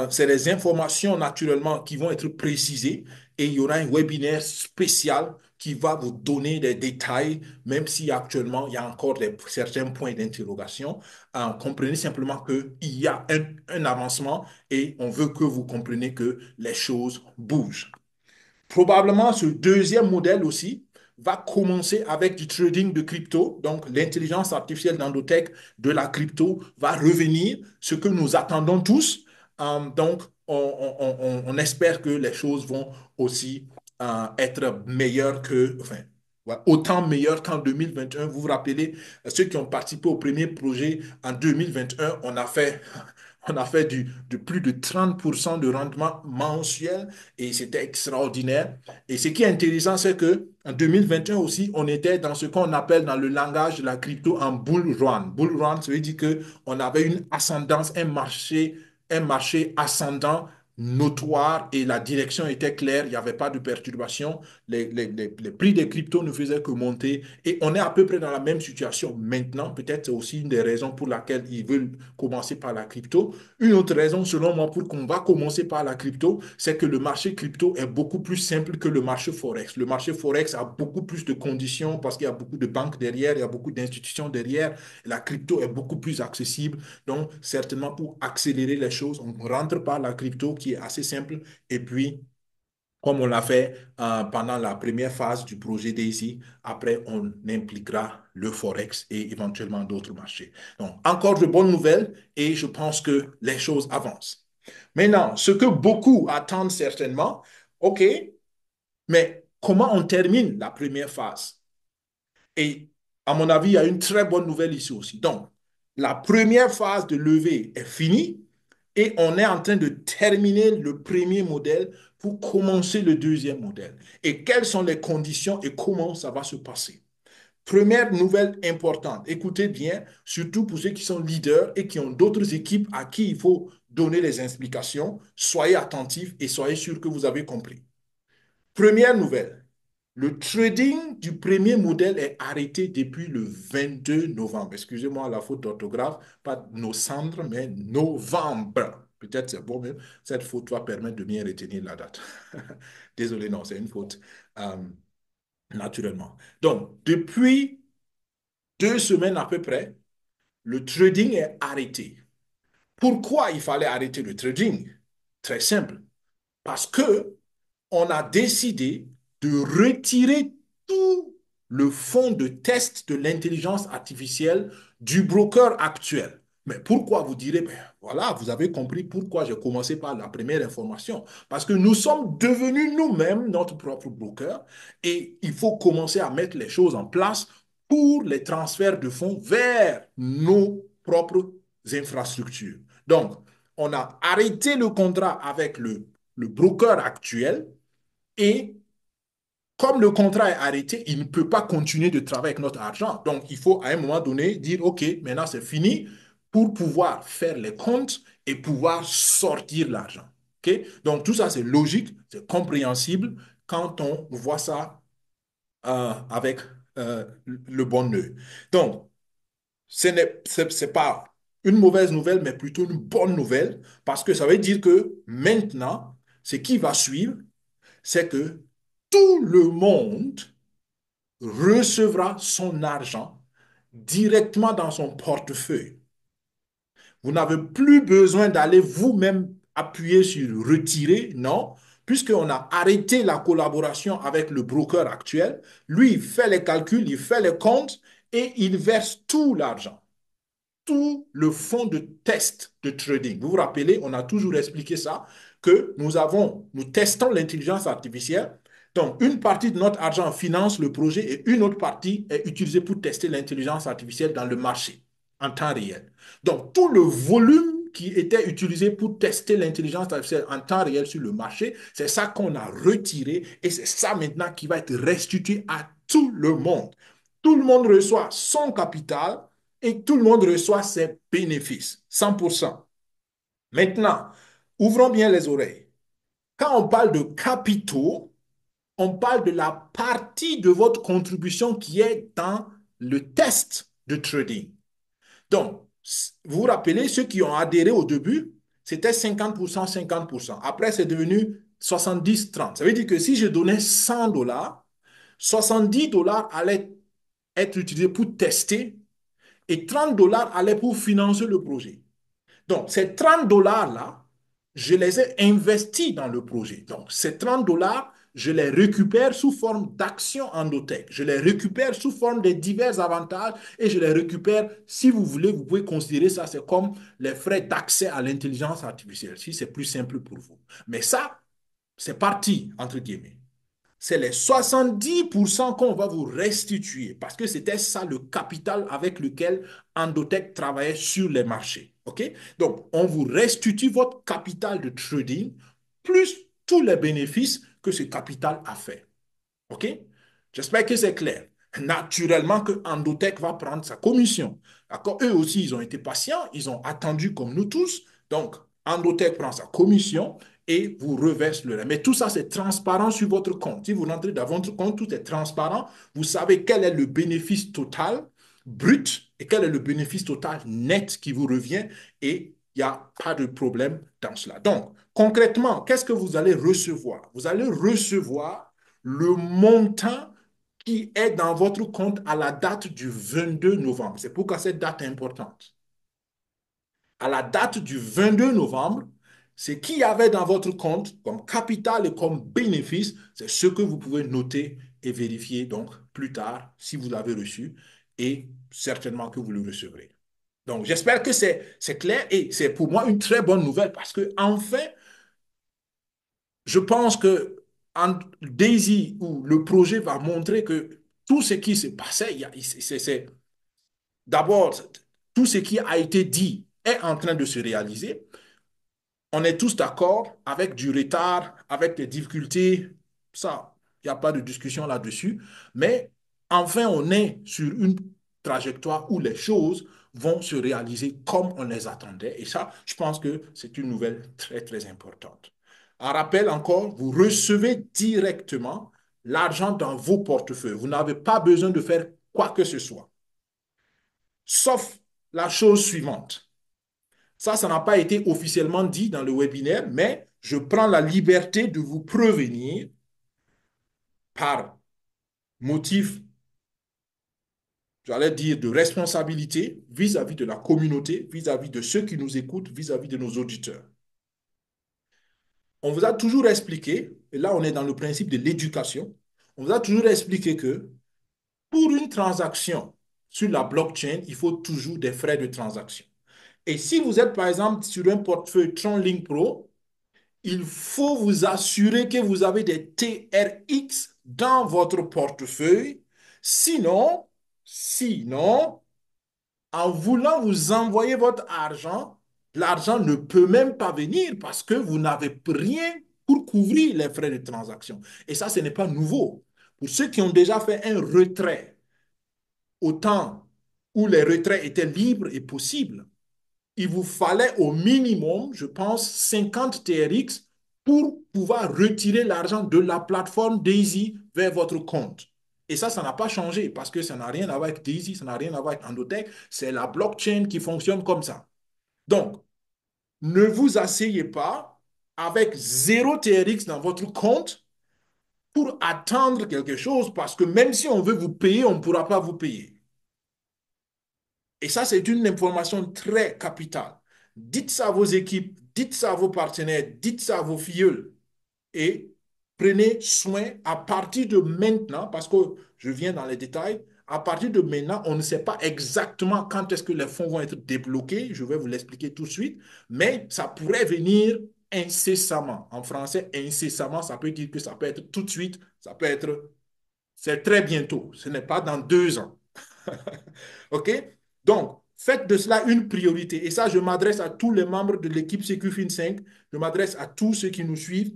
c'est des informations naturellement qui vont être précisées et il y aura un webinaire spécial qui va vous donner des détails, même si actuellement il y a encore certains points d'interrogation. Comprenez simplement qu'il y a un avancement et on veut que vous compreniez que les choses bougent. Probablement, ce deuxième modèle aussi va commencer avec du trading de crypto. Donc, l'intelligence artificielle d'Endotech de la crypto va revenir, ce que nous attendons tous. Donc, on espère que les choses vont aussi être meilleures enfin, ouais, autant meilleures qu'en 2021. Vous vous rappelez, ceux qui ont participé au premier projet en 2021, on a fait de plus de 30% de rendement mensuel et c'était extraordinaire. Et ce qui est intéressant, c'est que en 2021 aussi, on était dans ce qu'on appelle dans le langage de la crypto un bull run. Bull run, ça veut dire que on avait une ascendance, un marché ascendant notoire et la direction était claire, il n'y avait pas de perturbation, les prix des cryptos ne faisaient que monter et on est à peu près dans la même situation maintenant. Peut-être c'est aussi une des raisons pour laquelle ils veulent commencer par la crypto. Une autre raison, selon moi, pour qu'on va commencer par la crypto, c'est que le marché crypto est beaucoup plus simple que le marché Forex. Le marché Forex a beaucoup plus de conditions parce qu'il y a beaucoup de banques derrière, il y a beaucoup d'institutions derrière. La crypto est beaucoup plus accessible. Donc, certainement, pour accélérer les choses, on rentre par la crypto qui est assez simple. Et puis, comme on l'a fait pendant la première phase du projet Daisy, après, on impliquera le Forex et éventuellement d'autres marchés. Donc, encore de bonnes nouvelles et je pense que les choses avancent. Maintenant, ce que beaucoup attendent certainement, OK, mais comment on termine la première phase? Et à mon avis, il y a une très bonne nouvelle ici aussi. Donc, la première phase de levée est finie et on est en train de terminer le premier modèle pour commencer le deuxième modèle. Et quelles sont les conditions et comment ça va se passer? Première nouvelle importante, écoutez bien, surtout pour ceux qui sont leaders et qui ont d'autres équipes à qui il faut donner les explications. Soyez attentifs et soyez sûrs que vous avez compris. Première nouvelle, le trading du premier modèle est arrêté depuis le 22 novembre. Excusez-moi la faute d'orthographe, pas novembre, mais novembre. Peut-être c'est bon, mais cette faute va permettre de bien retenir la date. Désolé, non, c'est une faute, euh, naturellement. Donc, depuis 2 semaines à peu près, le trading est arrêté. Pourquoi il fallait arrêter le trading? Très simple. Parce que on a décidé de retirer tout le fonds de test de l'intelligence artificielle du broker actuel. Mais pourquoi vous direz, ben voilà, vous avez compris pourquoi j'ai commencé par la première information. Parce que nous sommes devenus nous-mêmes notre propre broker et il faut commencer à mettre les choses en place pour les transferts de fonds vers nos propres infrastructures. Donc, on a arrêté le contrat avec le broker actuel et comme le contrat est arrêté, il ne peut pas continuer de travailler avec notre argent. Donc, il faut à un moment donné dire, OK, maintenant c'est fini pour pouvoir faire les comptes et pouvoir sortir l'argent. OK? Donc, tout ça, c'est logique, c'est compréhensible quand on voit ça avec le bon nœud. Donc, c'est pas une mauvaise nouvelle, mais plutôt une bonne nouvelle parce que ça veut dire que maintenant, ce qui va suivre, c'est que tout le monde recevra son argent directement dans son portefeuille. Vous n'avez plus besoin d'aller vous-même appuyer sur retirer, non, puisqu'on a arrêté la collaboration avec le broker actuel. Lui, il fait les calculs, il fait les comptes et il verse tout l'argent, tout le fonds de test de trading. Vous vous rappelez, on a toujours expliqué ça, que nous testons l'intelligence artificielle. Donc, une partie de notre argent finance le projet et une autre partie est utilisée pour tester l'intelligence artificielle dans le marché en temps réel. Donc, tout le volume qui était utilisé pour tester l'intelligence artificielle en temps réel sur le marché, c'est ça qu'on a retiré et c'est ça maintenant qui va être restitué à tout le monde. Tout le monde reçoit son capital et tout le monde reçoit ses bénéfices, 100%. Maintenant, ouvrons bien les oreilles. Quand on parle de capitaux, on parle de la partie de votre contribution qui est dans le test de trading. Donc, vous vous rappelez, ceux qui ont adhéré au début, c'était 50%, 50%. Après, c'est devenu 70-30. Ça veut dire que si je donnais 100 dollars, 70 dollars allaient être utilisés pour tester et 30 dollars allaient pour financer le projet. Donc, ces 30 dollars-là, je les ai investis dans le projet. Donc, ces 30 dollars, je les récupère sous forme d'actions endotech. Je les récupère sous forme de divers avantages et je les récupère, si vous voulez, vous pouvez considérer ça, c'est comme les frais d'accès à l'intelligence artificielle, si c'est plus simple pour vous. Mais ça, c'est parti, entre guillemets. C'est les 70% qu'on va vous restituer parce que c'était ça le capital avec lequel Endotech travaillait sur les marchés. OK? Donc, on vous restitue votre capital de trading plus tous les bénéfices que ce capital a fait. OK? J'espère que c'est clair. Naturellement que Endotech va prendre sa commission. D'accord? Eux aussi, ils ont été patients, ils ont attendu comme nous tous. Donc, Endotech prend sa commission et vous reverse le reste. Mais tout ça, c'est transparent sur votre compte. Si vous rentrez dans votre compte, tout est transparent. Vous savez quel est le bénéfice total brut et quel est le bénéfice total net qui vous revient et il n'y a pas de problème dans cela. Donc, concrètement, qu'est-ce que vous allez recevoir? Vous allez recevoir le montant qui est dans votre compte à la date du 22 novembre. C'est pourquoi cette date est importante. À la date du 22 novembre, ce qu'il y avait dans votre compte comme capital et comme bénéfice, c'est ce que vous pouvez noter et vérifier donc plus tard si vous l'avez reçu et certainement que vous le recevrez. Donc, j'espère que c'est clair et c'est pour moi une très bonne nouvelle parce que enfin, je pense que Daisy ou le projet va montrer que tout ce qui se passait, d'abord, tout ce qui a été dit est en train de se réaliser. On est tous d'accord avec du retard, avec des difficultés. Ça, il n'y a pas de discussion là-dessus. Mais enfin, on est sur une trajectoire où les choses vont se réaliser comme on les attendait. Et ça, je pense que c'est une nouvelle très, très importante. En rappel encore, vous recevez directement l'argent dans vos portefeuilles. Vous n'avez pas besoin de faire quoi que ce soit. Sauf la chose suivante. Ça n'a pas été officiellement dit dans le webinaire, mais je prends la liberté de vous prévenir par motif, j'allais dire, de responsabilité vis-à-vis de la communauté, vis-à-vis de ceux qui nous écoutent, vis-à-vis de nos auditeurs. On vous a toujours expliqué, et là on est dans le principe de l'éducation, on vous a toujours expliqué que pour une transaction sur la blockchain, il faut toujours des frais de transaction. Et si vous êtes par exemple sur un portefeuille TronLink Pro, il faut vous assurer que vous avez des TRX dans votre portefeuille. Sinon, en voulant vous envoyer votre argent, l'argent ne peut même pas venir parce que vous n'avez rien pour couvrir les frais de transaction. Et ça, ce n'est pas nouveau. Pour ceux qui ont déjà fait un retrait au temps où les retraits étaient libres et possibles, il vous fallait au minimum, je pense, 50 TRX pour pouvoir retirer l'argent de la plateforme Daisy vers votre compte. Et ça n'a pas changé parce que ça n'a rien à voir avec Daisy, ça n'a rien à voir avec Endotech. C'est la blockchain qui fonctionne comme ça. Donc, ne vous asseyez pas avec 0 TRX dans votre compte pour attendre quelque chose parce que même si on veut vous payer, on ne pourra pas vous payer. Et ça, c'est une information très capitale. Dites ça à vos équipes, dites ça à vos partenaires, dites ça à vos filleuls et prenez soin à partir de maintenant, parce que je viens dans les détails, à partir de maintenant, on ne sait pas exactement quand est-ce que les fonds vont être débloqués, je vais vous l'expliquer tout de suite, mais ça pourrait venir incessamment. En français, incessamment, ça peut dire que ça peut être tout de suite, ça peut être, c'est très bientôt, ce n'est pas dans 2 ans. OK? Donc, faites de cela une priorité. Et ça, je m'adresse à tous les membres de l'équipe SecuFin 5. Je m'adresse à tous ceux qui nous suivent.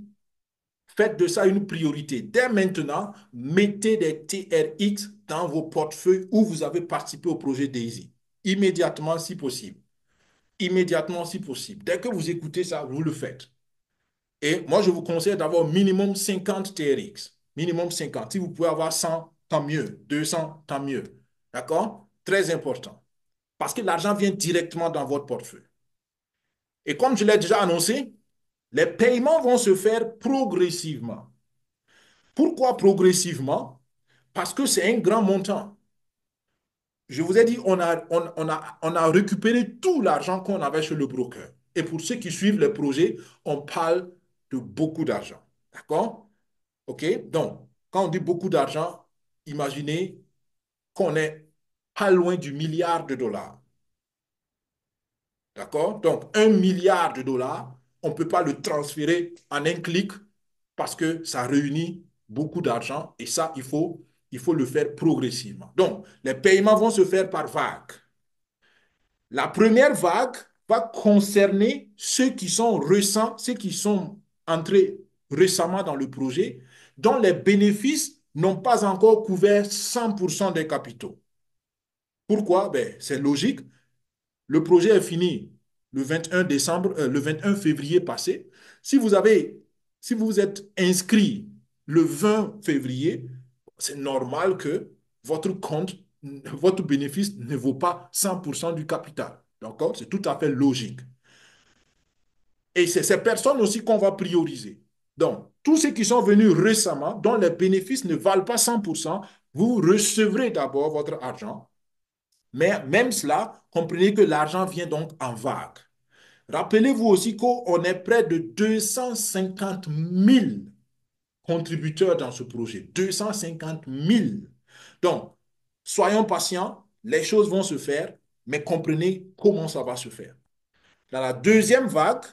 Faites de ça une priorité. Dès maintenant, mettez des TRX dans vos portefeuilles où vous avez participé au projet DAISY. Immédiatement, si possible. Immédiatement, si possible. Dès que vous écoutez ça, vous le faites. Et moi, je vous conseille d'avoir minimum 50 TRX. Minimum 50. Si vous pouvez avoir 100, tant mieux. 200, tant mieux. D'accord? Très important. Parce que l'argent vient directement dans votre portefeuille. Et comme je l'ai déjà annoncé, les paiements vont se faire progressivement. Pourquoi progressivement? Parce que c'est un grand montant. Je vous ai dit, on a récupéré tout l'argent qu'on avait chez le broker. Et pour ceux qui suivent les projets, on parle de beaucoup d'argent. D'accord? OK? Donc, quand on dit beaucoup d'argent, imaginez qu'on est pas loin du milliard de dollars. D'accord? Donc, 1 milliard de dollars, on ne peut pas le transférer en un clic parce que ça réunit beaucoup d'argent et ça, il faut le faire progressivement. Donc, les paiements vont se faire par vagues. La première vague va concerner ceux qui sont récents, ceux qui sont entrés récemment dans le projet, dont les bénéfices n'ont pas encore couvert 100% des capitaux. Pourquoi? Ben, c'est logique. Le projet est fini le 21 décembre, le 21 février passé. Si vous avez, si vous êtes inscrit le 20 février, c'est normal que votre compte, votre bénéfice ne vaut pas 100% du capital. D'accord? C'est tout à fait logique. Et c'est ces personnes aussi qu'on va prioriser. Donc, tous ceux qui sont venus récemment, dont les bénéfices ne valent pas 100%, vous recevrez d'abord votre argent. Mais même cela, comprenez que l'argent vient donc en vague. Rappelez-vous aussi qu'on est près de 250 000 contributeurs dans ce projet. 250 000. Donc, soyons patients, les choses vont se faire, mais comprenez comment ça va se faire. Dans la deuxième vague,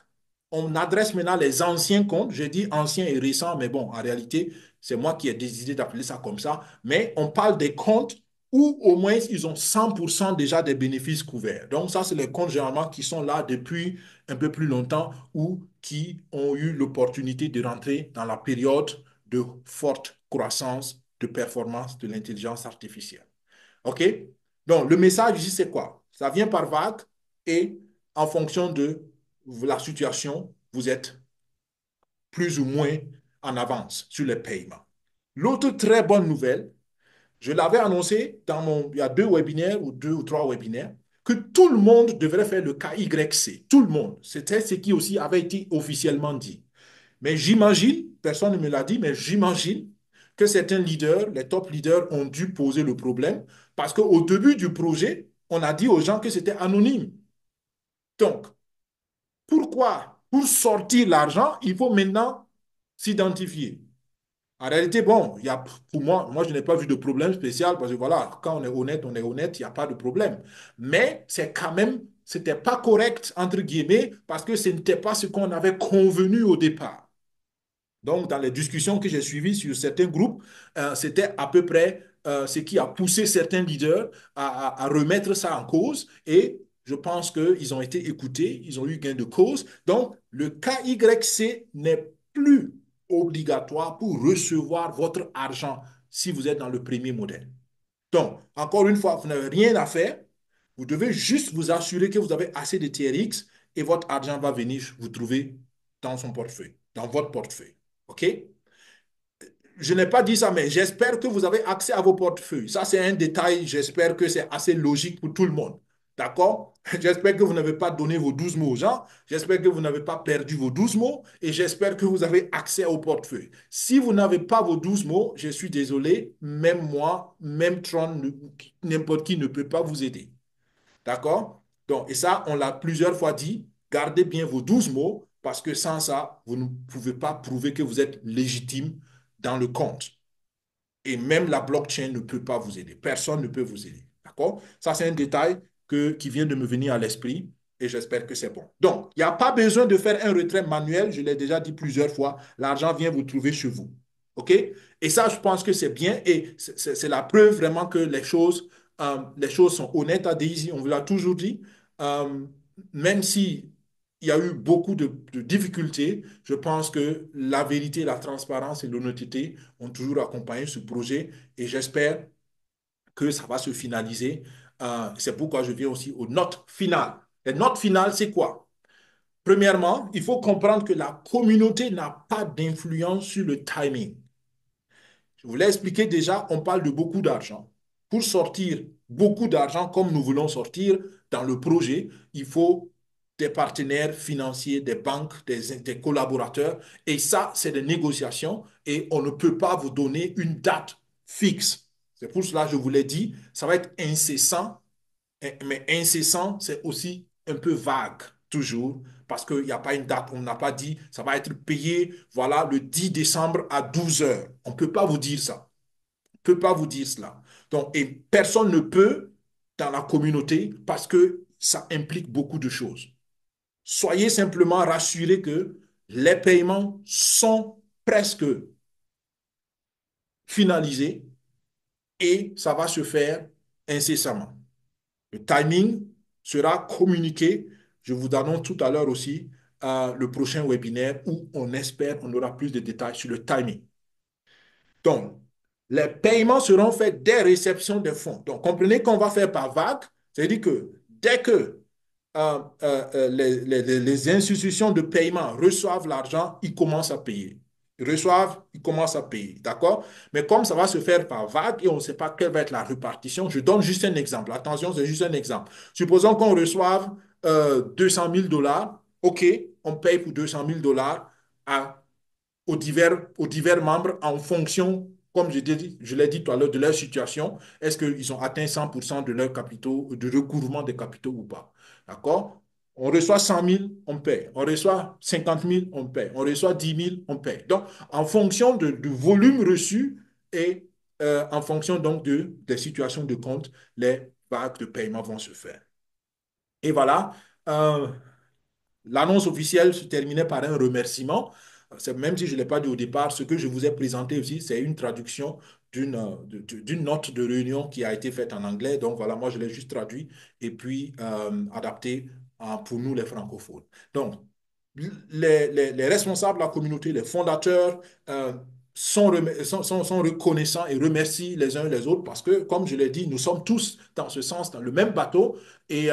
on adresse maintenant les anciens comptes. Je dis anciens et récents, mais bon, en réalité, c'est moi qui ai décidé d'appeler ça comme ça. Mais on parle des comptes où au moins ils ont 100% déjà des bénéfices couverts. Donc ça, c'est les comptes généralement qui sont là depuis un peu plus longtemps ou qui ont eu l'opportunité de rentrer dans la période de forte croissance de performance de l'intelligence artificielle. OK? Donc, le message ici, c'est quoi? Ça vient par vague et en fonction de la situation, vous êtes plus ou moins en avance sur les paiements. L'autre très bonne nouvelle, je l'avais annoncé il y a 2 webinaires ou 2 ou 3 webinaires, que tout le monde devrait faire le KYC. Tout le monde. C'était ce qui aussi avait été officiellement dit. Mais j'imagine, personne ne me l'a dit, mais j'imagine que certains leaders, les top leaders, ont dû poser le problème parce qu'au début du projet, on a dit aux gens que c'était anonyme. Donc, pourquoi? Pour sortir l'argent, il faut maintenant s'identifier. En réalité, bon, il y a, pour moi, je n'ai pas vu de problème spécial parce que voilà, quand on est honnête, il n'y a pas de problème. Mais c'est quand même, c'était pas correct, entre guillemets, parce que ce n'était pas ce qu'on avait convenu au départ. Donc, dans les discussions que j'ai suivies sur certains groupes, c'était à peu près ce qui a poussé certains leaders à remettre ça en cause. Et je pense qu'ils ont été écoutés, ils ont eu gain de cause. Donc, le KYC n'est plus obligatoire pour recevoir votre argent si vous êtes dans le premier modèle. Donc, encore une fois, vous n'avez rien à faire. Vous devez juste vous assurer que vous avez assez de TRX et votre argent va venir vous trouver dans son portefeuille, dans votre portefeuille. OK? Je n'ai pas dit ça, mais j'espère que vous avez accès à vos portefeuilles. Ça, c'est un détail. J'espère que c'est assez logique pour tout le monde. D'accord? J'espère que vous n'avez pas donné vos 12 mots aux gens. J'espère que vous n'avez pas perdu vos 12 mots. Et j'espère que vous avez accès au portefeuille. Si vous n'avez pas vos 12 mots, je suis désolé. Même moi, même Tron, n'importe qui ne peut pas vous aider. D'accord? Donc, et ça, on l'a plusieurs fois dit. Gardez bien vos 12 mots parce que sans ça, vous ne pouvez pas prouver que vous êtes légitime dans le compte. Et même la blockchain ne peut pas vous aider. Personne ne peut vous aider. D'accord? Ça, c'est un détail qui vient de me venir à l'esprit et j'espère que c'est bon. Donc, il n'y a pas besoin de faire un retrait manuel. Je l'ai déjà dit plusieurs fois. L'argent vient vous trouver chez vous. OK? Et ça, je pense que c'est bien et c'est la preuve vraiment que les choses sont honnêtes à Daisy. On vous l'a toujours dit. Euh, Même si il y a eu beaucoup de difficultés, je pense que la vérité, la transparence et l'honnêteté ont toujours accompagné ce projet et j'espère que ça va se finaliser. C'est pourquoi je viens aussi aux notes finales. Les notes finales, c'est quoi? Premièrement, il faut comprendre que la communauté n'a pas d'influence sur le timing. Je vous l'ai expliqué déjà, on parle de beaucoup d'argent. Pour sortir beaucoup d'argent comme nous voulons sortir dans le projet, il faut des partenaires financiers, des banques, des collaborateurs. Et ça, c'est des négociations et on ne peut pas vous donner une date fixe. C'est pour cela que je vous l'ai dit, ça va être incessant, mais incessant, c'est aussi un peu vague. toujours, parce qu'il n'y a pas une date, on n'a pas dit ça va être payé, voilà, le 10 décembre à 12 heures. On ne peut pas vous dire ça. On ne peut pas vous dire cela. Donc, et personne ne peut dans la communauté parce que ça implique beaucoup de choses. Soyez simplement rassurés que les paiements sont presque finalisés et ça va se faire incessamment. Le timing sera communiqué. Je vous annonce tout à l'heure aussi le prochain webinaire où on espère on aura plus de détails sur le timing. Donc, les paiements seront faits dès réception des fonds. Donc, comprenez qu'on va faire par vague. C'est-à-dire que dès que les institutions de paiement reçoivent l'argent, ils commencent à payer. Ils reçoivent, ils commencent à payer. D'accord? Mais comme ça va se faire par vague et on ne sait pas quelle va être la répartition, je donne juste un exemple. Attention, c'est juste un exemple. Supposons qu'on reçoive 200 000 dollars. OK, on paye pour 200 000 dollars à aux divers membres en fonction, comme je l'ai dit tout à l'heure, de leur situation. Est-ce qu'ils ont atteint 100% de leurs capitaux, de recouvrement des capitaux ou pas? D'accord? On reçoit 100 000, on paye. On reçoit 50 000, on paye. On reçoit 10 000, on paye. Donc, en fonction du volume reçu et en fonction donc des situations de compte, les vagues de paiement vont se faire. Et voilà, euh, l'annonce officielle se terminait par un remerciement. Même si je ne l'ai pas dit au départ, ce que je vous ai présenté aussi, c'est une traduction d'une note de réunion qui a été faite en anglais. Donc voilà, moi je l'ai juste traduit et puis adapté pour nous les francophones. Donc, les responsables de la communauté, les fondateurs, sont reconnaissants et remercient les uns les autres parce que, comme je l'ai dit, nous sommes tous dans ce sens, dans le même bateau et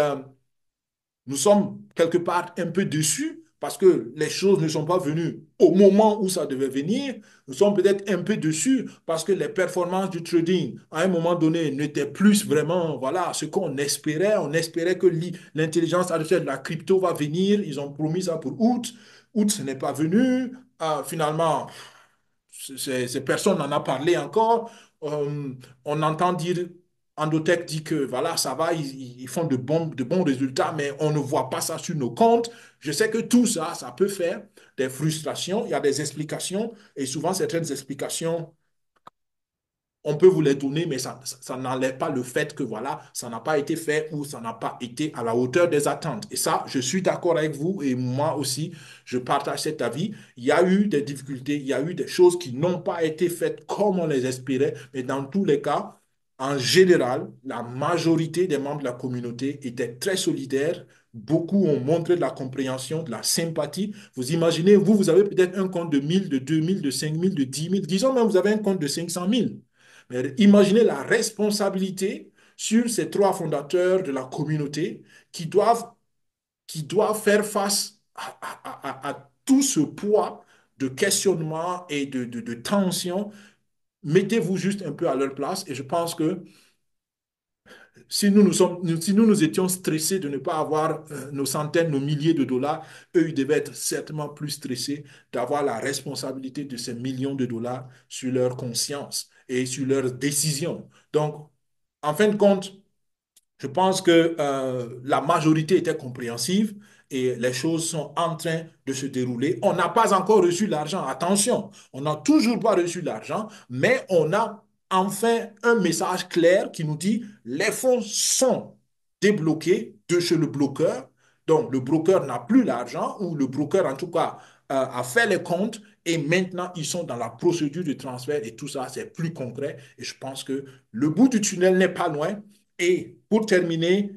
nous sommes quelque part un peu déçus parce que les choses ne sont pas venues au moment où ça devait venir. Nous sommes peut-être un peu déçus parce que les performances du trading, à un moment donné, n'étaient plus vraiment voilà, ce qu'on espérait. On espérait que l'intelligence artificielle de la crypto va venir. Ils ont promis ça pour août. Août, ce n'est pas venu. Finalement, personne n'en a parlé encore. Euh, on entend dire, Endotech dit que voilà, ça va, ils font de bons résultats, mais on ne voit pas ça sur nos comptes. Je sais que tout ça, ça peut faire des frustrations. Il y a des explications et souvent certaines explications on peut vous les donner, mais ça n'enlève pas le fait que voilà, ça n'a pas été fait ou ça n'a pas été à la hauteur des attentes. Et ça, je suis d'accord avec vous et moi aussi, je partage cet avis. Il y a eu des difficultés, il y a eu des choses qui n'ont pas été faites comme on les espérait, mais dans tous les cas, en général, la majorité des membres de la communauté étaient très solidaires. Beaucoup ont montré de la compréhension, de la sympathie. Vous imaginez, vous avez peut-être un compte de 1000, de 2000, de 5000, de 10 000. Disons même, vous avez un compte de 500 000. Mais imaginez la responsabilité sur ces trois fondateurs de la communauté qui doivent faire face à tout ce poids de questionnement et de tension. Mettez-vous juste un peu à leur place et je pense que si nous étions stressés de ne pas avoir nos centaines, nos milliers de dollars, eux, ils devaient être certainement plus stressés d'avoir la responsabilité de ces millions de dollars sur leur conscience et sur leurs décisions. Donc, en fin de compte, je pense que la majorité était compréhensive et les choses sont en train de se dérouler. On n'a pas encore reçu l'argent. Attention, on n'a toujours pas reçu l'argent, mais on a enfin un message clair qui nous dit les fonds sont débloqués de chez le broker. Donc, le broker n'a plus l'argent ou le broker, en tout cas, a fait les comptes et maintenant, ils sont dans la procédure de transfert et tout ça, c'est plus concret. Et je pense que le bout du tunnel n'est pas loin. Et pour terminer,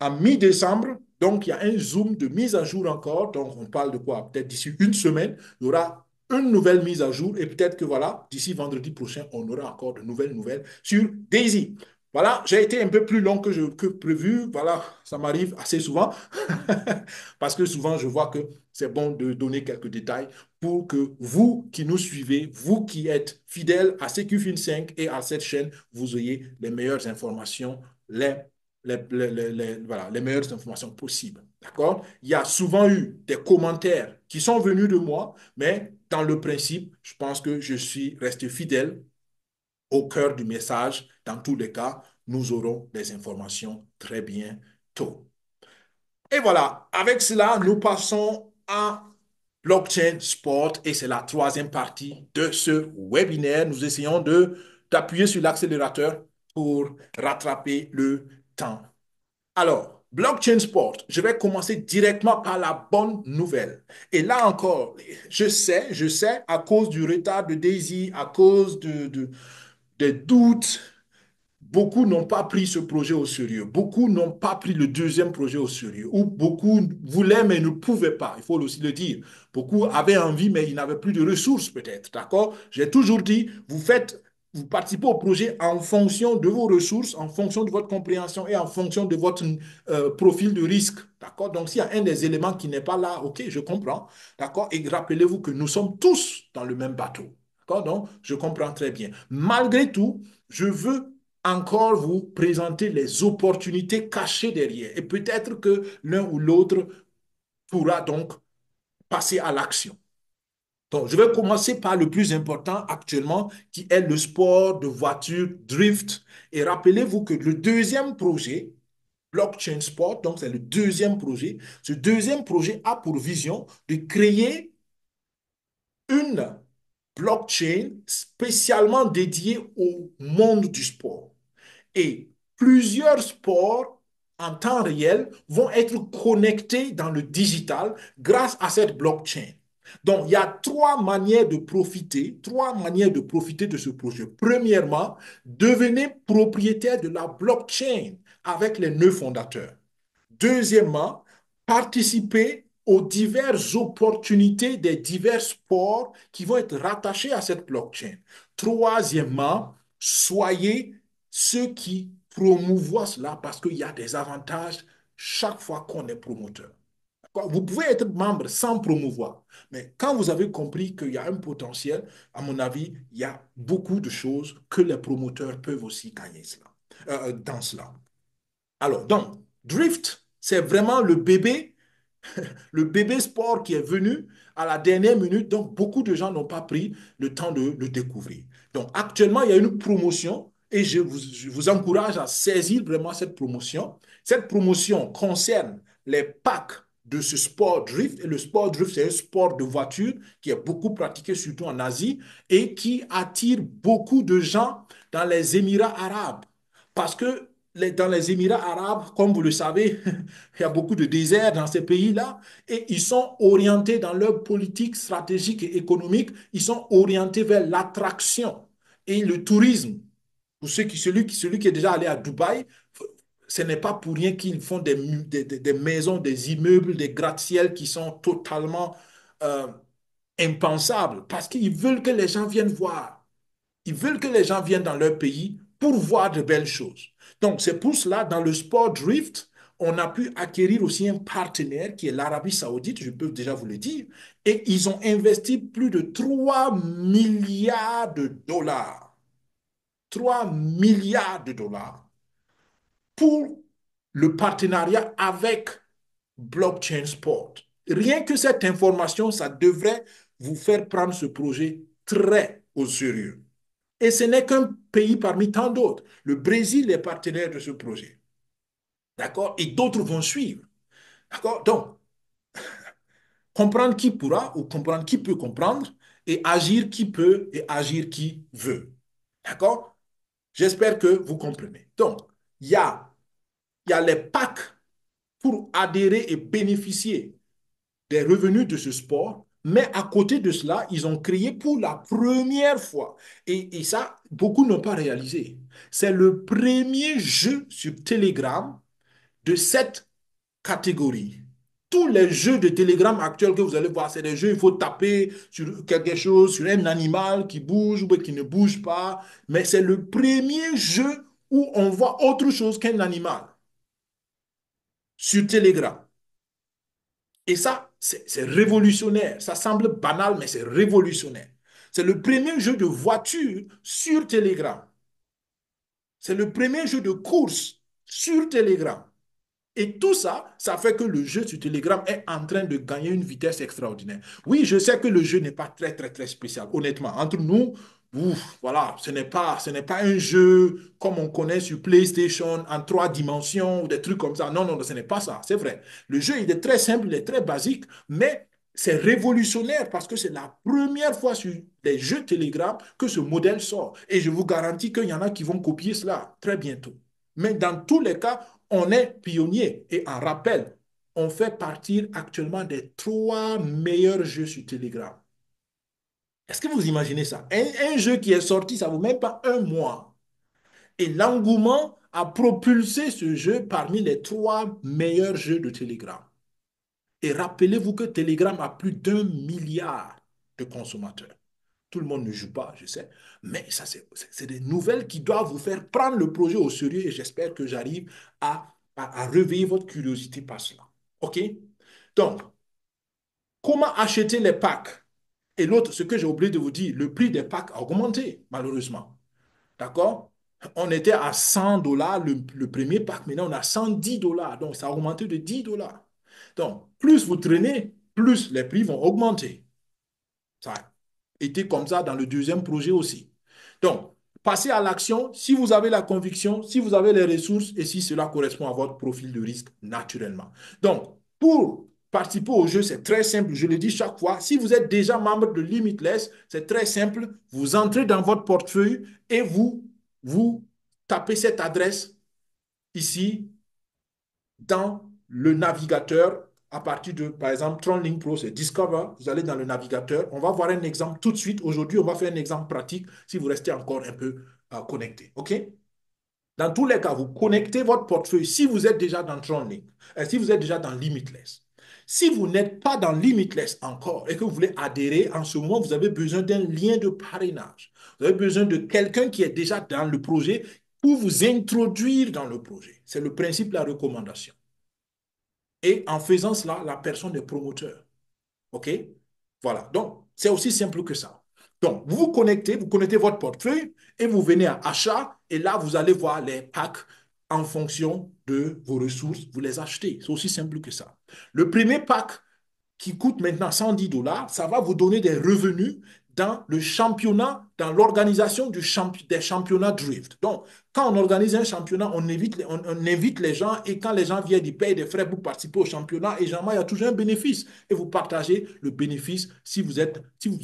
en mi-décembre, donc il y a un zoom de mise à jour encore. Donc on parle de quoi? Peut-être d'ici une semaine, il y aura une nouvelle mise à jour et peut-être que voilà, d'ici vendredi prochain, on aura encore de nouvelles sur Daisy. Voilà, j'ai été un peu plus long que prévu. Voilà, ça m'arrive assez souvent parce que souvent je vois que c'est bon de donner quelques détails pour que vous qui nous suivez, vous qui êtes fidèles à CQFIN 5 et à cette chaîne, vous ayez les meilleures informations les, voilà, les meilleures informations possibles. D'accord? Il y a souvent eu des commentaires qui sont venus de moi, mais dans le principe, je pense que je suis resté fidèle au cœur du message. Dans tous les cas, nous aurons des informations très bientôt. Et voilà, avec cela, nous passons à blockchain sport et c'est la troisième partie de ce webinaire. Nous essayons d'appuyer sur l'accélérateur pour rattraper le temps. Alors, blockchain sport, je vais commencer directement par la bonne nouvelle. Et là encore, je sais, à cause du retard de Daisy, à cause des doutes, beaucoup n'ont pas pris ce projet au sérieux. Beaucoup n'ont pas pris le deuxième projet au sérieux. Ou beaucoup voulaient mais ne pouvaient pas. Il faut aussi le dire. Beaucoup avaient envie mais ils n'avaient plus de ressources peut-être. D'accord? J'ai toujours dit, vous participez au projet en fonction de vos ressources, en fonction de votre compréhension et en fonction de votre profil de risque. D'accord? Donc, s'il y a un des éléments qui n'est pas là, OK, je comprends. D'accord? Et rappelez-vous que nous sommes tous dans le même bateau. D'accord? Donc, je comprends très bien. Malgré tout, je veux encore vous présenter les opportunités cachées derrière. Et peut-être que l'un ou l'autre pourra donc passer à l'action. Donc, je vais commencer par le plus important actuellement, qui est le sport de voiture drift. Et rappelez-vous que le deuxième projet, Blockchain Sport, donc c'est le deuxième projet, ce deuxième projet a pour vision de créer une blockchain spécialement dédiée au monde du sport. Et plusieurs sports en temps réel vont être connectés dans le digital grâce à cette blockchain. Donc, il y a trois manières de profiter de ce projet. Premièrement, devenez propriétaire de la blockchain avec les nœuds fondateurs. Deuxièmement, participer aux diverses opportunités des divers sports qui vont être rattachés à cette blockchain. Troisièmement, soyez ceux qui promouvoient cela parce qu'il y a des avantages chaque fois qu'on est promoteur. Vous pouvez être membre sans promouvoir, mais quand vous avez compris qu'il y a un potentiel, à mon avis, il y a beaucoup de choses que les promoteurs peuvent aussi gagner dans cela. Alors, donc, Drift, c'est vraiment le bébé sport qui est venu à la dernière minute, donc beaucoup de gens n'ont pas pris le temps de le découvrir. Donc actuellement, il y a une promotion et je vous encourage à saisir vraiment cette promotion. Cette promotion concerne les packs de ce sport drift. Et le sport drift, c'est un sport de voiture qui est beaucoup pratiqué surtout en Asie et qui attire beaucoup de gens dans les Émirats arabes. Parce que dans les Émirats arabes, comme vous le savez, il y a beaucoup de déserts dans ces pays-là et ils sont orientés dans leur politique stratégique et économique, ils sont orientés vers l'attraction et le tourisme. Pour celui qui est déjà allé à Dubaï, ce n'est pas pour rien qu'ils font des maisons, des immeubles, des gratte-ciels qui sont totalement euh, impensables parce qu'ils veulent que les gens viennent voir. Ils veulent que les gens viennent dans leur pays pour voir de belles choses. Donc, c'est pour cela, dans le sport drift, on a pu acquérir aussi un partenaire qui est l'Arabie Saoudite, je peux déjà vous le dire, et ils ont investi plus de 3 milliards de dollars. 3 milliards de dollars pour le partenariat avec Blockchain Sport. Rien que cette information, ça devrait vous faire prendre ce projet très au sérieux. Et ce n'est qu'un pays parmi tant d'autres. Le Brésil est partenaire de ce projet. D'accord? Et d'autres vont suivre. D'accord? Donc, comprendre qui pourra ou comprendre qui peut comprendre et agir qui peut et agir qui veut. D'accord? J'espère que vous comprenez. Donc, il y a, il y a les packs pour adhérer et bénéficier des revenus de ce sport. Mais à côté de cela, ils ont créé pour la première fois, et ça, beaucoup n'ont pas réalisé, c'est le premier jeu sur Telegram de cette catégorie. Tous les jeux de Telegram actuels que vous allez voir, c'est des jeux, il faut taper sur quelque chose, sur un animal qui bouge ou qui ne bouge pas. Mais c'est le premier jeu où on voit autre chose qu'un animal sur Telegram. Et ça, c'est révolutionnaire. Ça semble banal, mais c'est révolutionnaire. C'est le premier jeu de voiture sur Telegram. C'est le premier jeu de course sur Telegram. Et tout ça, ça fait que le jeu sur Telegram est en train de gagner une vitesse extraordinaire. Oui, je sais que le jeu n'est pas très, très, très spécial. Honnêtement, entre nous, ouf, voilà, ce n'est pas un jeu comme on connaît sur PlayStation en 3 dimensions ou des trucs comme ça. Non, non, non, ce n'est pas ça, c'est vrai. Le jeu, il est très simple, il est très basique, mais c'est révolutionnaire parce que c'est la première fois sur les jeux Telegram que ce modèle sort. Et je vous garantis qu'il y en a qui vont copier cela très bientôt. Mais dans tous les cas, on est pionnier. Et en rappel, on fait partir actuellement des 3 meilleurs jeux sur Telegram. Est-ce que vous imaginez ça? Un jeu qui est sorti, ça ne vaut même pas un mois. Et l'engouement a propulsé ce jeu parmi les 3 meilleurs jeux de Telegram. Et rappelez-vous que Telegram a plus d'1 milliard de consommateurs. Tout le monde ne joue pas, je sais, mais ça, c'est des nouvelles qui doivent vous faire prendre le projet au sérieux et j'espère que j'arrive à réveiller votre curiosité par cela. OK? Donc, comment acheter les packs? Et l'autre, ce que j'ai oublié de vous dire, le prix des packs a augmenté, malheureusement. D'accord? On était à 100 dollars le premier pack, maintenant on a 110 dollars. Donc, ça a augmenté de 10 dollars. Donc, plus vous traînez, plus les prix vont augmenter. Ça a été comme ça dans le deuxième projet aussi. Donc, passez à l'action si vous avez la conviction, si vous avez les ressources et si cela correspond à votre profil de risque naturellement. Donc, pour participer au jeu, c'est très simple, je le dis chaque fois. Si vous êtes déjà membre de Limitless, c'est très simple. Vous entrez dans votre portefeuille et vous tapez cette adresse ici dans le navigateur à partir de, par exemple, TronLink Pro, c'est Discover. Vous allez dans le navigateur. On va voir un exemple tout de suite. Aujourd'hui, on va faire un exemple pratique si vous restez encore un peu connecté. OK? Dans tous les cas, vous connectez votre portefeuille si vous êtes déjà dans TronLink, si vous êtes déjà dans Limitless. Si vous n'êtes pas dans Limitless encore et que vous voulez adhérer, en ce moment, vous avez besoin d'un lien de parrainage. Vous avez besoin de quelqu'un qui est déjà dans le projet pour vous introduire dans le projet. C'est le principe de la recommandation. Et en faisant cela, la personne est promoteur. OK? Voilà. Donc, c'est aussi simple que ça. Donc, vous connectez votre portefeuille et vous venez à achat et là, vous allez voir les packs en fonction de vos ressources. Vous les achetez. C'est aussi simple que ça. Le premier pack qui coûte maintenant 110 dollars, ça va vous donner des revenus dans le championnat, dans l'organisation des championnats Drift. Donc, quand on organise un championnat, on invite les gens et quand les gens viennent, ils payent des frais pour participer au championnat et généralement, il y a toujours un bénéfice. Et vous partagez le bénéfice si vous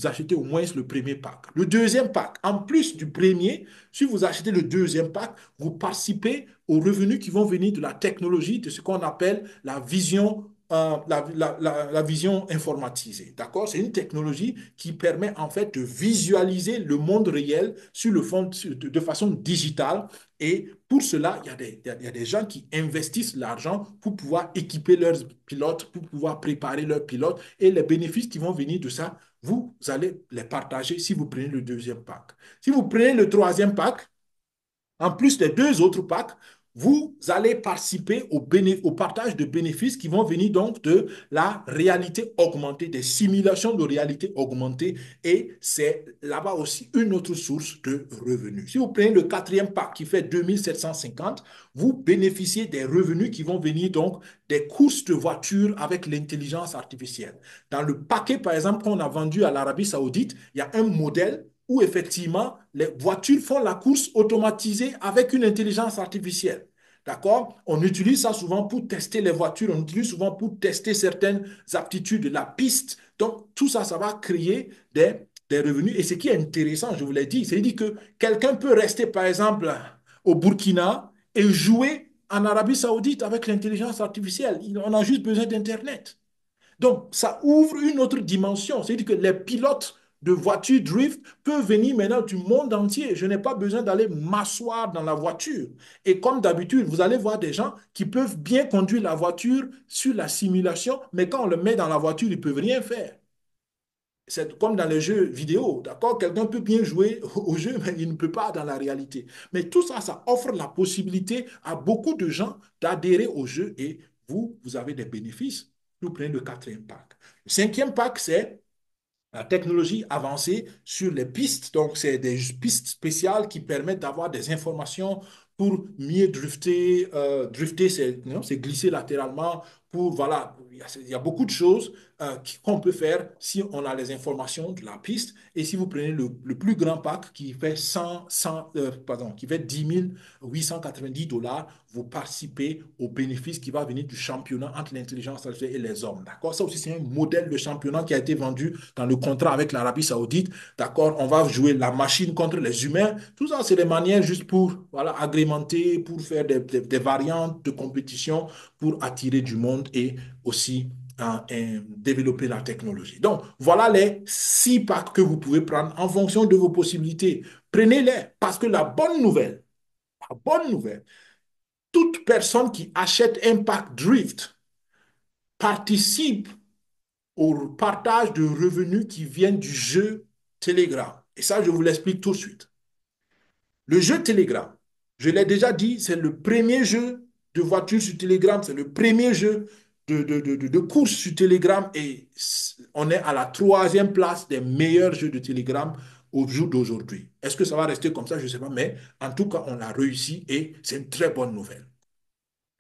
achetez au moins le premier pack. Le deuxième pack, en plus du premier, si vous achetez le deuxième pack, vous participez aux revenus qui vont venir de la technologie, de ce qu'on appelle la vision la vision informatisée. D'accord? C'est une technologie qui permet en fait de visualiser le monde réel sur le fond de façon digitale. Et pour cela, il y a des gens qui investissent l'argent pour pouvoir équiper leurs pilotes, pour pouvoir préparer leurs pilotes. Et les bénéfices qui vont venir de ça, vous allez les partager si vous prenez le deuxième pack. Si vous prenez le troisième pack, en plus des 2 autres packs, vous allez participer au partage de bénéfices qui vont venir donc de la réalité augmentée, des simulations de réalité augmentée. Et c'est là-bas aussi une autre source de revenus. Si vous prenez le quatrième pack qui fait 2750, vous bénéficiez des revenus qui vont venir donc des courses de voitures avec l'intelligence artificielle. Dans le paquet, par exemple, qu'on a vendu à l'Arabie Saoudite, il y a un modèle où effectivement les voitures font la course automatisée avec une intelligence artificielle. D'accord? On utilise ça souvent pour tester les voitures, on utilise souvent pour tester certaines aptitudes de la piste. Donc, tout ça, ça va créer des revenus. Et ce qui est intéressant, je vous l'ai dit, c'est que quelqu'un peut rester, par exemple, au Burkina et jouer en Arabie Saoudite avec l'intelligence artificielle. On a juste besoin d'Internet. Donc, ça ouvre une autre dimension. C'est-à-dire que les pilotes de voitures drift peuvent venir maintenant du monde entier. Je n'ai pas besoin d'aller m'asseoir dans la voiture. Et comme d'habitude, vous allez voir des gens qui peuvent bien conduire la voiture sur la simulation, mais quand on le met dans la voiture, ils ne peuvent rien faire. C'est comme dans les jeux vidéo, d'accord? Quelqu'un peut bien jouer au jeu, mais il ne peut pas dans la réalité. Mais tout ça, ça offre la possibilité à beaucoup de gens d'adhérer au jeu et vous avez des bénéfices. Vous prenez le quatrième pack. Le cinquième pack, c'est la technologie avancée sur les pistes. Donc, c'est des pistes spéciales qui permettent d'avoir des informations pour mieux drifter. Drifter, c'est glisser latéralement pour, voilà, il y a beaucoup de choses qu'on peut faire si on a les informations de la piste. Et si vous prenez le plus grand pack qui fait 100 pardon, qui fait 10 890 $, vous participez au bénéfice qui va venir du championnat entre l'intelligence artificielle et les hommes. D'accord? Ça aussi, c'est un modèle de championnat qui a été vendu dans le contrat avec l'Arabie Saoudite. D'accord? On va jouer la machine contre les humains. Tout ça, c'est des manières juste pour voilà, agrémenter, pour faire des variantes de compétition, pour attirer du monde et aussi développer la technologie. Donc, voilà les 6 packs que vous pouvez prendre en fonction de vos possibilités. Prenez-les parce que la bonne nouvelle, toute personne qui achète un pack Drift participe au partage de revenus qui viennent du jeu Telegram. Et ça, je vous l'explique tout de suite. Le jeu Telegram, je l'ai déjà dit, c'est le premier jeu de voiture sur Telegram, c'est le premier jeu de course sur Telegram et on est à la 3e place des meilleurs jeux de Telegram au jour d'aujourd'hui. Est-ce que ça va rester comme ça? Je ne sais pas, mais en tout cas, on a réussi et c'est une très bonne nouvelle.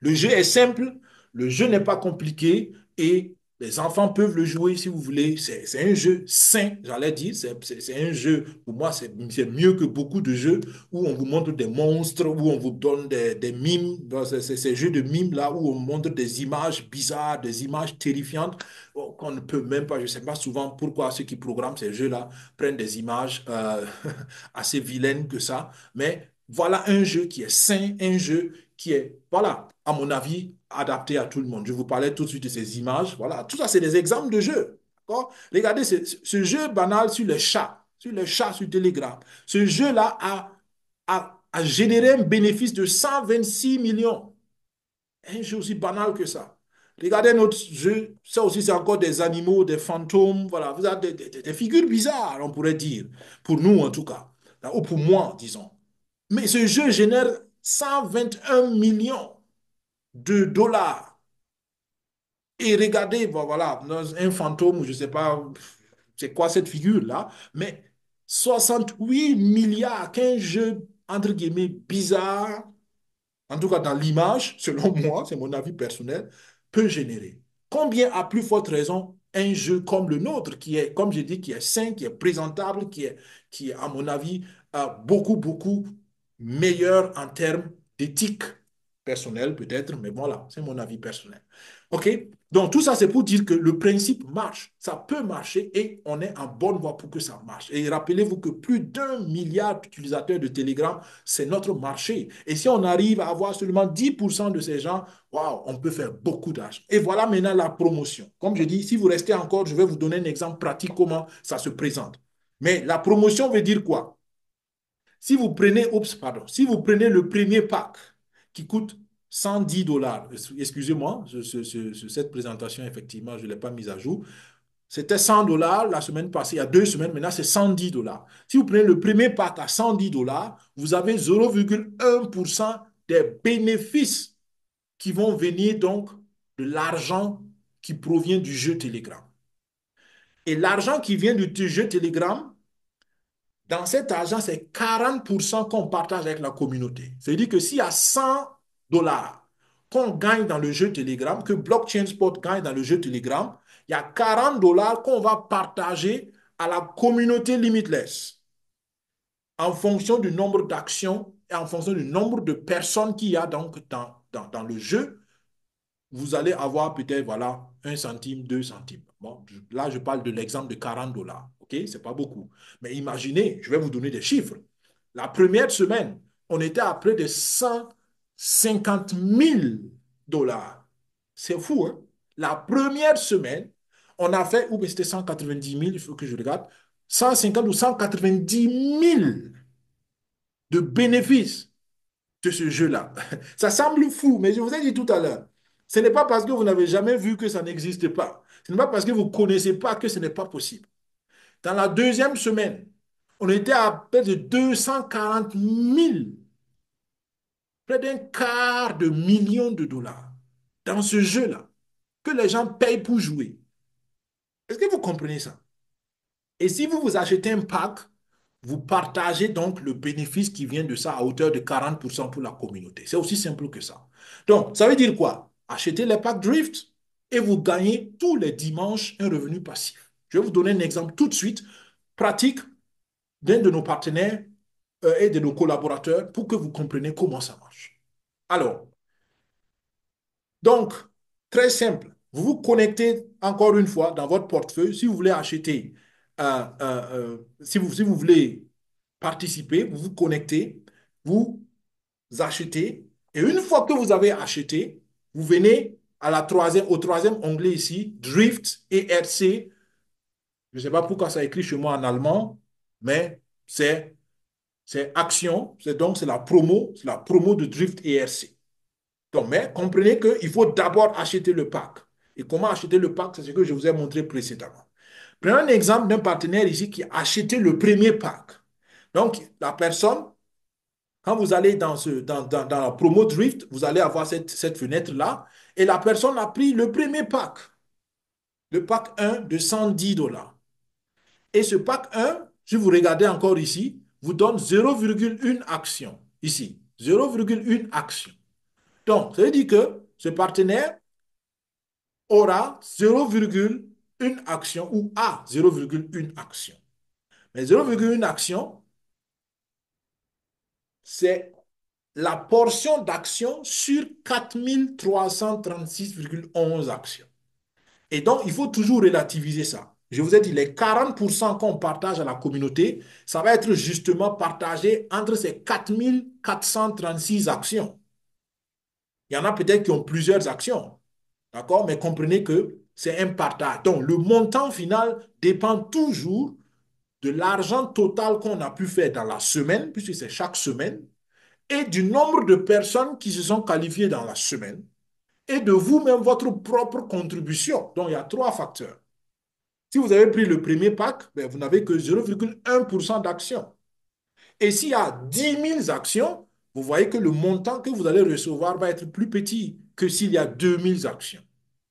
Le jeu est simple, le jeu n'est pas compliqué et les enfants peuvent le jouer si vous voulez. C'est un jeu sain, j'allais dire. C'est un jeu, pour moi, c'est mieux que beaucoup de jeux où on vous montre des monstres, où on vous donne des mimes. C'est ces jeux de mimes là où on montre des images bizarres, des images terrifiantes qu'on ne peut même pas. Je ne sais pas souvent pourquoi ceux qui programment ces jeux-là prennent des images assez vilaines que ça. Mais voilà un jeu qui est sain, un jeu qui est, voilà, à mon avis, adapté à tout le monde. Je vous parlais tout de suite de ces images. Voilà, tout ça, c'est des exemples de jeux. D'accord? Regardez ce jeu banal sur les chats sur Telegram. Ce jeu-là a généré un bénéfice de 126 millions. Un jeu aussi banal que ça. Regardez notre jeu, ça aussi, c'est encore des animaux, des fantômes, voilà, vous avez des figures bizarres, on pourrait dire, pour nous en tout cas, ou pour moi, disons. Mais ce jeu génère 121 millions de dollars. Et regardez, bon, voilà, un fantôme, je ne sais pas c'est quoi cette figure-là, mais 68 milliards qu'un jeu, entre guillemets, bizarre, en tout cas dans l'image, selon moi, c'est mon avis personnel, peut générer. Combien, à plus forte raison, un jeu comme le nôtre, qui est, comme j'ai dit, qui est sain, qui est présentable, qui est à mon avis, beaucoup, beaucoup meilleur en termes d'éthique personnelle, peut-être, mais voilà, c'est mon avis personnel. OK? Donc, tout ça, c'est pour dire que le principe marche. Ça peut marcher et on est en bonne voie pour que ça marche. Et rappelez-vous que plus d'1 milliard d'utilisateurs de Telegram, c'est notre marché. Et si on arrive à avoir seulement 10% de ces gens, waouh, on peut faire beaucoup d'argent. Et voilà maintenant la promotion. Comme je dis, si vous restez encore, je vais vous donner un exemple pratique comment ça se présente. Mais la promotion veut dire quoi? Si vous prenez, oups, pardon, si vous prenez le premier pack qui coûte 110 $, excusez-moi, cette présentation, effectivement, je ne l'ai pas mise à jour. C'était 100 $ la semaine passée, il y a 2 semaines, maintenant c'est 110 $. Si vous prenez le premier pack à 110 $, vous avez 0,1% des bénéfices qui vont venir donc de l'argent qui provient du jeu Telegram. Et l'argent qui vient du jeu Telegram, dans cet argent, c'est 40% qu'on partage avec la communauté. C'est-à-dire que s'il y a 100 $ qu'on gagne dans le jeu Telegram, que Blockchain Spot gagne dans le jeu Telegram, il y a 40 $ qu'on va partager à la communauté Limitless en fonction du nombre d'actions et en fonction du nombre de personnes qu'il y a donc dans le jeu. Vous allez avoir peut-être, voilà, 1 centime, 2 centimes. Bon, là, je parle de l'exemple de 40 $. OK? Ce n'est pas beaucoup. Mais imaginez, je vais vous donner des chiffres. La première semaine, on était à près de 150 000 $. C'est fou, hein? La première semaine, on a fait, ou bien c'était 190 000, il faut que je regarde, 150 ou 190 000 de bénéfices de ce jeu-là. Ça semble fou, mais je vous ai dit tout à l'heure, ce n'est pas parce que vous n'avez jamais vu que ça n'existe pas. Ce n'est pas parce que vous ne connaissez pas que ce n'est pas possible. Dans la deuxième semaine, on était à près de 240 000, près d'un quart de million de dollars dans ce jeu-là, que les gens payent pour jouer. Est-ce que vous comprenez ça? Et si vous vous achetez un pack, vous partagez donc le bénéfice qui vient de ça à hauteur de 40% pour la communauté. C'est aussi simple que ça. Donc, ça veut dire quoi? Achetez les packs Drift, et vous gagnez tous les dimanches un revenu passif. Je vais vous donner un exemple tout de suite, pratique d'un de nos partenaires et de nos collaborateurs pour que vous compreniez comment ça marche. Alors, donc, très simple. Vous vous connectez encore une fois dans votre portefeuille. Si vous voulez acheter, si vous voulez participer, vous vous connectez, vous achetez. Et une fois que vous avez acheté, vous venez au troisième onglet ici, Drift et RC. Je ne sais pas pourquoi ça écrit chez moi en allemand, mais c'est action. C'est c'est la promo de Drift et RC. Donc, mais comprenez qu'il faut d'abord acheter le pack. Et comment acheter le pack, c'est ce que je vous ai montré précédemment. Prenons un exemple d'un partenaire ici qui a acheté le premier pack. Donc, la personne, quand vous allez dans la promo Drift, vous allez avoir cette fenêtre-là. Et la personne a pris le premier pack, le pack 1 de 110 dollars. Et ce pack 1, si vous regardez encore ici, vous donne 0,1 action. Ici, 0,1 action. Donc, ça veut dire que ce partenaire aura 0,1 action ou a 0,1 action. Mais 0,1 action, c'est la portion d'action sur 4336,11 actions. Et donc, il faut toujours relativiser ça. Je vous ai dit, les 40% qu'on partage à la communauté, ça va être justement partagé entre ces 4436 actions. Il y en a peut-être qui ont plusieurs actions, d'accord? Mais comprenez que c'est un partage. Donc, le montant final dépend toujours de l'argent total qu'on a pu faire dans la semaine, puisque c'est chaque semaine, et du nombre de personnes qui se sont qualifiées dans la semaine, et de vous-même, votre propre contribution. Donc, il y a trois facteurs. Si vous avez pris le premier pack, ben, vous n'avez que 0,1% d'actions. Et s'il y a 10 000 actions, vous voyez que le montant que vous allez recevoir va être plus petit que s'il y a 2 000 actions.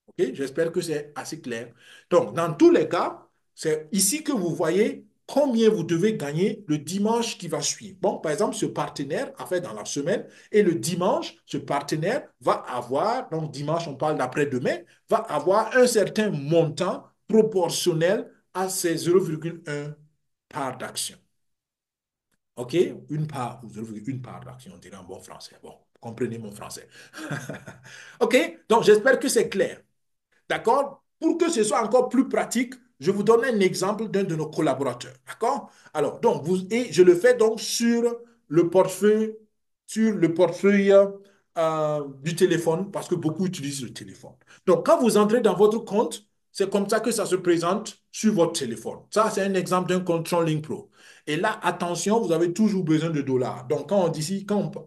Okay? J'espère que c'est assez clair. Donc, dans tous les cas, c'est ici que vous voyez combien vous devez gagner le dimanche qui va suivre. Bon, par exemple, ce partenaire a fait dans la semaine et le dimanche, ce partenaire va avoir, donc dimanche, on parle d'après-demain, va avoir un certain montant proportionnel à ses 0,1 part d'action. OK? Une part, ou 0,1 part d'action, on dirait en bon français. Bon, comprenez mon français. OK? Donc, j'espère que c'est clair. D'accord? Pour que ce soit encore plus pratique, je vous donne un exemple d'un de nos collaborateurs. D'accord? Alors, donc, et je le fais donc le portefeuille, sur le portefeuille du téléphone, parce que beaucoup utilisent le téléphone. Donc, quand vous entrez dans votre compte, c'est comme ça que ça se présente sur votre téléphone. Ça, c'est un exemple d'un compte TronLink Pro. Et là, attention, vous avez toujours besoin de dollars. Donc, quand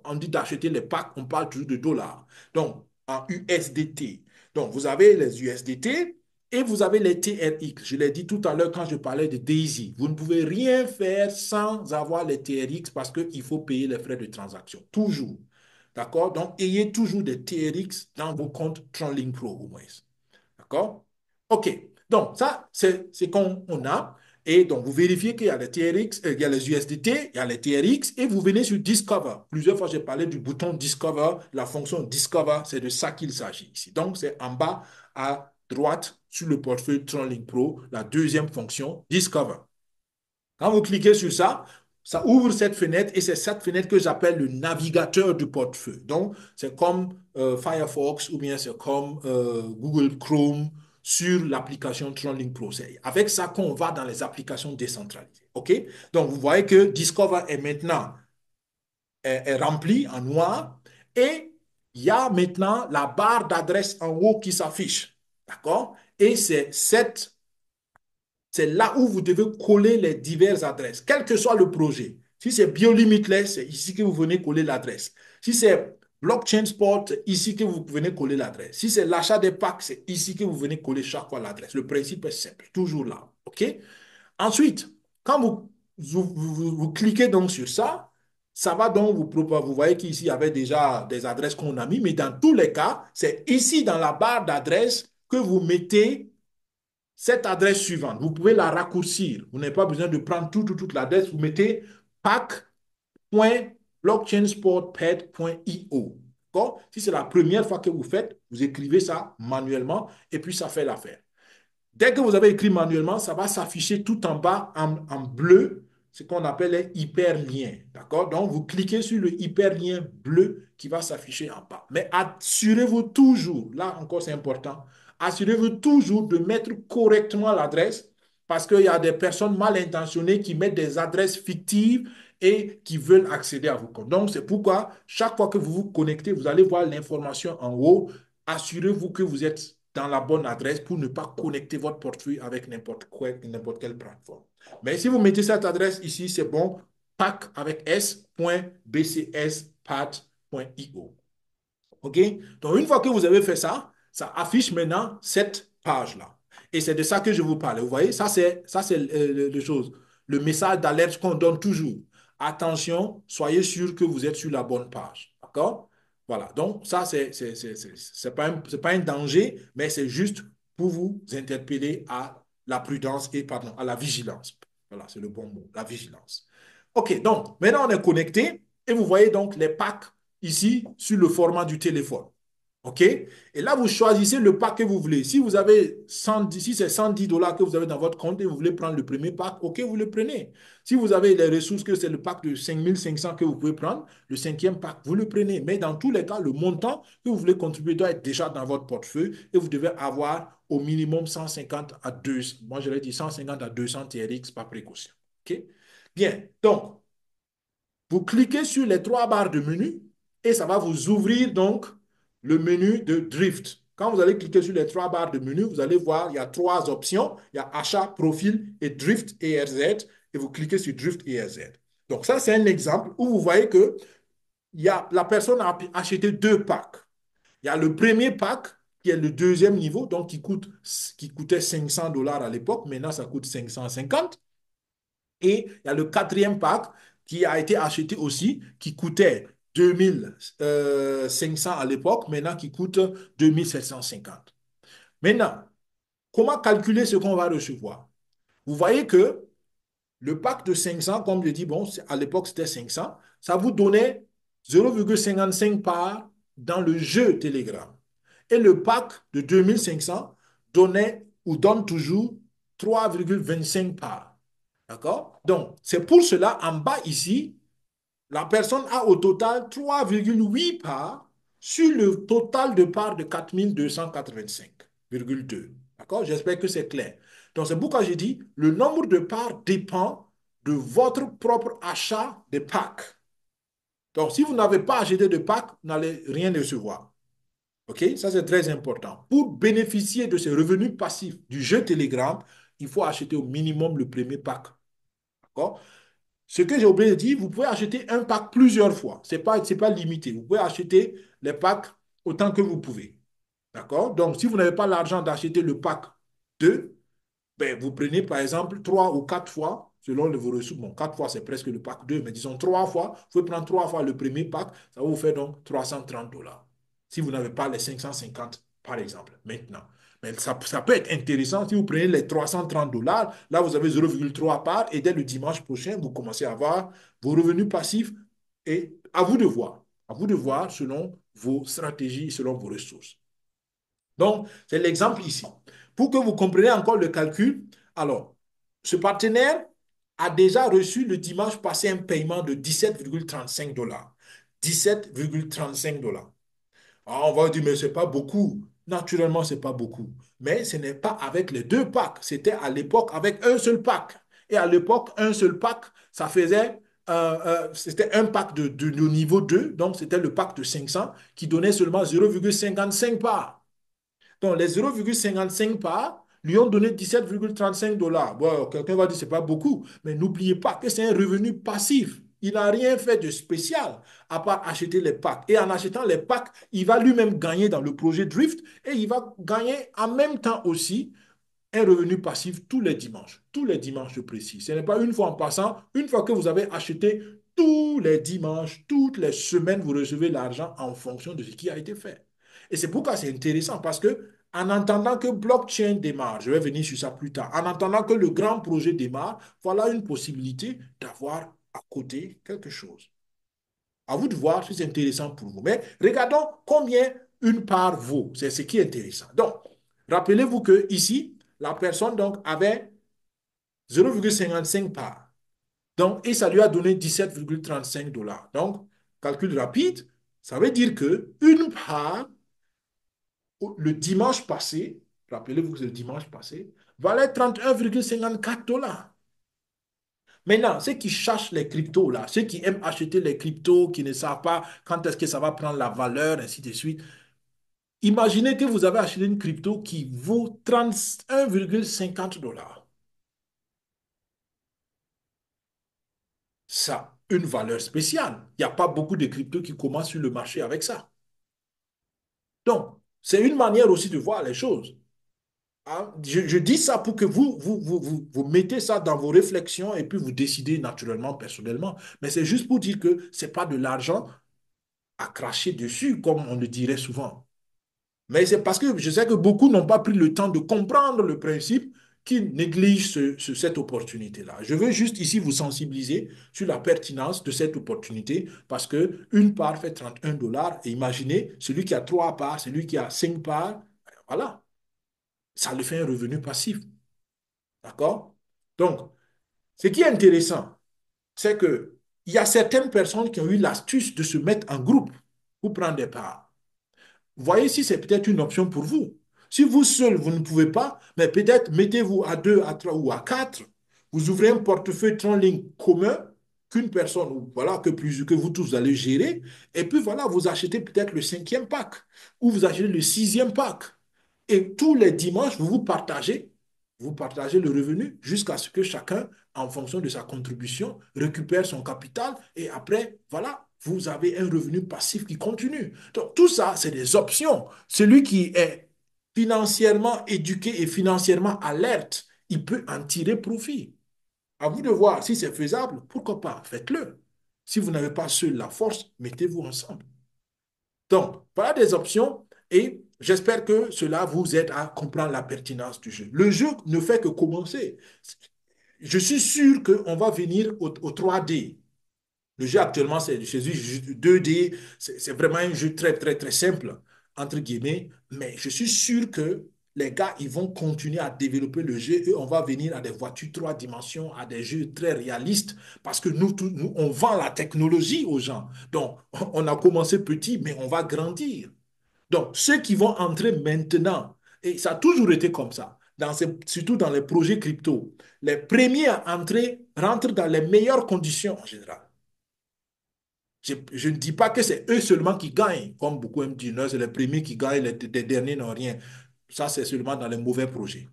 on dit d'acheter les packs, on parle toujours de dollars. Donc, en USDT. Donc, vous avez les USDT et vous avez les TRX. Je l'ai dit tout à l'heure quand je parlais de Daisy. Vous ne pouvez rien faire sans avoir les TRX parce qu'il faut payer les frais de transaction. Toujours. D'accord? Donc, ayez toujours des TRX dans vos comptes TronLink Pro au moins. D'accord? OK. Donc, ça, c'est ce qu'on a. Et donc, vous vérifiez qu'il y a les TRX, il y a les USDT, il y a les TRX, et vous venez sur Discover. Plusieurs fois, j'ai parlé du bouton Discover, la fonction Discover, c'est de ça qu'il s'agit ici. Donc, c'est en bas à droite sur le portefeuille TronLink Pro, la deuxième fonction Discover. Quand vous cliquez sur ça, ça ouvre cette fenêtre et c'est cette fenêtre que j'appelle le navigateur du portefeuille. Donc, c'est comme Firefox ou bien c'est comme Google Chrome sur l'application TronLink Pro. C'est avec ça qu'on va dans les applications décentralisées. OK? Donc, vous voyez que Discover est maintenant est rempli en noir et il y a maintenant la barre d'adresse en haut qui s'affiche. D'accord? Et c'est là où vous devez coller les diverses adresses, quel que soit le projet. Si c'est BioLimitless, c'est ici que vous venez coller l'adresse. Si c'est Blockchain Sport, c'est ici que vous venez coller l'adresse. Si c'est l'achat des packs, c'est ici que vous venez coller chaque fois l'adresse. Le principe est simple, toujours là. OK? Ensuite, quand vous cliquez donc sur ça, ça va donc vous voyez qu'ici, il y avait déjà des adresses qu'on a mis, mais dans tous les cas, c'est ici dans la barre d'adresse que vous mettez cette adresse suivante. Vous pouvez la raccourcir. Vous n'avez pas besoin de prendre toute l'adresse. Vous mettez pack.blockchainsportpad.io. D'accord? Si c'est la première fois que vous faites, vous écrivez ça manuellement et puis ça fait l'affaire. Dès que vous avez écrit manuellement, ça va s'afficher tout en bas en bleu, ce qu'on appelle un hyperlien. D'accord? Donc, vous cliquez sur le hyperlien bleu qui va s'afficher en bas. Mais assurez-vous toujours, là encore c'est important, assurez-vous toujours de mettre correctement l'adresse parce qu'il y a des personnes mal intentionnées qui mettent des adresses fictives et qui veulent accéder à vos comptes. Donc, c'est pourquoi chaque fois que vous vous connectez, vous allez voir l'information en haut. Assurez-vous que vous êtes dans la bonne adresse pour ne pas connecter votre portefeuille avec n'importe quelle plateforme. Mais si vous mettez cette adresse ici, c'est bon, pack avec s.bcspad.io. OK? Donc, une fois que vous avez fait ça, ça affiche maintenant cette page-là. Et c'est de ça que je vous parle. Vous voyez, ça c'est le chose, le message d'alerte qu'on donne toujours. Attention, soyez sûr que vous êtes sur la bonne page. D'accord? Voilà. Donc, ça, c'est pas un danger, mais c'est juste pour vous interpeller à la prudence et, pardon, à la vigilance. Voilà, c'est le bon mot, la vigilance. OK, donc, maintenant, on est connecté et vous voyez donc les packs ici sur le format du téléphone. OK? Et là, vous choisissez le pack que vous voulez. Si vous avez 110, si c'est 110 dollars que vous avez dans votre compte et vous voulez prendre le premier pack, OK, vous le prenez. Si vous avez les ressources que c'est le pack de 5500 que vous pouvez prendre, le cinquième pack, vous le prenez. Mais dans tous les cas, le montant que vous voulez contribuer doit être déjà dans votre portefeuille et vous devez avoir au minimum 150 à 200. Moi, je l'ai dit 150 à 200 TRX par précaution. OK? Bien. Donc, vous cliquez sur les trois barres de menu et ça va vous ouvrir donc le menu de Drift. Quand vous allez cliquer sur les trois barres de menu, vous allez voir, il y a trois options. Il y a achat, profil et Drift ERZ. Et vous cliquez sur Drift ERZ. Donc ça, c'est un exemple où vous voyez que la personne a acheté deux packs. Il y a le premier pack qui est le deuxième niveau, donc qui coûtait 500 dollars à l'époque. Maintenant, ça coûte 550. Et il y a le quatrième pack qui a été acheté aussi, qui coûtait 2500 à l'époque, maintenant qui coûte 2750. Maintenant, comment calculer ce qu'on va recevoir? Vous voyez que le pack de 500, comme je dis, bon, à l'époque c'était 500, ça vous donnait 0,55 parts dans le jeu Telegram. Et le pack de 2500 donnait ou donne toujours 3,25 parts. D'accord? Donc, c'est pour cela, en bas ici, la personne a au total 3,8 parts sur le total de parts de 4285,2. D'accord? J'espère que c'est clair. Donc, c'est pourquoi j'ai dit, le nombre de parts dépend de votre propre achat de packs. Donc, si vous n'avez pas acheté de packs, vous n'allez rien recevoir. OK? Ça, c'est très important. Pour bénéficier de ces revenus passifs du jeu Telegram, il faut acheter au minimum le premier pack. D'accord? Ce que j'ai oublié de dire, vous pouvez acheter un pack plusieurs fois. Ce n'est pas limité. Vous pouvez acheter les packs autant que vous pouvez. D'accord? Donc, si vous n'avez pas l'argent d'acheter le pack 2, ben, vous prenez par exemple 3 ou 4 fois, selon vos ressources. Bon, 4 fois, c'est presque le pack 2, mais disons 3 fois. Vous pouvez prendre 3 fois le premier pack. Ça va vous faire donc 330 dollars. Si vous n'avez pas les 550, par exemple, maintenant. Mais ça peut être intéressant si vous prenez les 330 dollars. Là, vous avez 0,3 part et dès le dimanche prochain, vous commencez à avoir vos revenus passifs. Et à vous de voir. À vous de voir selon vos stratégies, selon vos ressources. Donc, c'est l'exemple ici. Pour que vous compreniez encore le calcul, alors, ce partenaire a déjà reçu le dimanche passé un paiement de 17,35 dollars. 17,35 dollars. Alors, on va dire, mais ce n'est pas beaucoup. Naturellement, ce n'est pas beaucoup. Mais ce n'est pas avec les deux packs. C'était à l'époque avec un seul pack. Et à l'époque, un seul pack, ça faisait, c'était un pack de niveau 2. Donc, c'était le pack de 500 qui donnait seulement 0,55 parts. Donc, les 0,55 parts lui ont donné 17,35 dollars. Bon, quelqu'un va dire que ce n'est pas beaucoup, mais n'oubliez pas que c'est un revenu passif. Il n'a rien fait de spécial à part acheter les packs. Et en achetant les packs, il va lui-même gagner dans le projet Drift et il va gagner en même temps aussi un revenu passif tous les dimanches. Tous les dimanches, je précise. Ce n'est pas une fois en passant. Une fois que vous avez acheté tous les dimanches, toutes les semaines, vous recevez l'argent en fonction de ce qui a été fait. Et c'est pourquoi c'est intéressant parce que en attendant que blockchain démarre, je vais venir sur ça plus tard, en attendant que le grand projet démarre, voilà une possibilité d'avoir à côté quelque chose. À vous de voir si c'est intéressant pour vous. Mais regardons combien une part vaut. C'est ce qui est intéressant. Donc, rappelez-vous que ici, la personne donc avait 0,55 parts. Donc, et ça lui a donné 17,35 $. Donc, calcul rapide, ça veut dire que une part, le dimanche passé, rappelez-vous que le dimanche passé, valait 31,54 $. Maintenant, ceux qui cherchent les cryptos, là, ceux qui aiment acheter les cryptos, qui ne savent pas quand est-ce que ça va prendre la valeur, ainsi de suite, imaginez que vous avez acheté une crypto qui vaut 31,50 $. Ça a une valeur spéciale. Il n'y a pas beaucoup de cryptos qui commencent sur le marché avec ça. Donc, c'est une manière aussi de voir les choses. Hein. Je dis ça pour que vous mettez ça dans vos réflexions et puis vous décidez naturellement, personnellement. Mais c'est juste pour dire que ce n'est pas de l'argent à cracher dessus, comme on le dirait souvent. Mais c'est parce que je sais que beaucoup n'ont pas pris le temps de comprendre le principe qu'ils négligent cette opportunité-là. Je veux juste ici vous sensibiliser sur la pertinence de cette opportunité parce que une part fait 31 $ et imaginez celui qui a trois parts, celui qui a cinq parts, voilà, ça lui fait un revenu passif. D'accord? Donc, ce qui est intéressant, c'est que il y a certaines personnes qui ont eu l'astuce de se mettre en groupe pour prendre des parts. Voyez si c'est peut-être une option pour vous. Si vous seul, vous ne pouvez pas, mais peut-être mettez-vous à deux, à trois ou à quatre. Vous ouvrez un portefeuille Tronlink commun qu'une personne, ou voilà, que vous tous allez gérer. Et puis voilà, vous achetez peut-être le cinquième pack ou vous achetez le sixième pack. Et tous les dimanches, vous partagez le revenu jusqu'à ce que chacun, en fonction de sa contribution, récupère son capital et après, voilà, vous avez un revenu passif qui continue. Donc, tout ça, c'est des options. Celui qui est financièrement éduqué et financièrement alerte, il peut en tirer profit. À vous de voir si c'est faisable, pourquoi pas, faites-le. Si vous n'avez pas seul la force, mettez-vous ensemble. Donc, voilà des options et j'espère que cela vous aide à comprendre la pertinence du jeu. Le jeu ne fait que commencer. Je suis sûr qu'on va venir au 3D. Le jeu actuellement, c'est du 2D. C'est vraiment un jeu très, très, très simple, entre guillemets. Mais je suis sûr que les gars, ils vont continuer à développer le jeu et on va venir à des voitures trois dimensions, à des jeux très réalistes parce que nous, on vend la technologie aux gens. Donc, on a commencé petit, mais on va grandir. Donc, ceux qui vont entrer maintenant, et ça a toujours été comme ça, surtout dans les projets crypto, les premiers à entrer rentrent dans les meilleures conditions en général. Je ne dis pas que c'est eux seulement qui gagnent, comme beaucoup aiment dire, non, c'est les premiers qui gagnent, les derniers n'ont rien. Ça, c'est seulement dans les mauvais projets.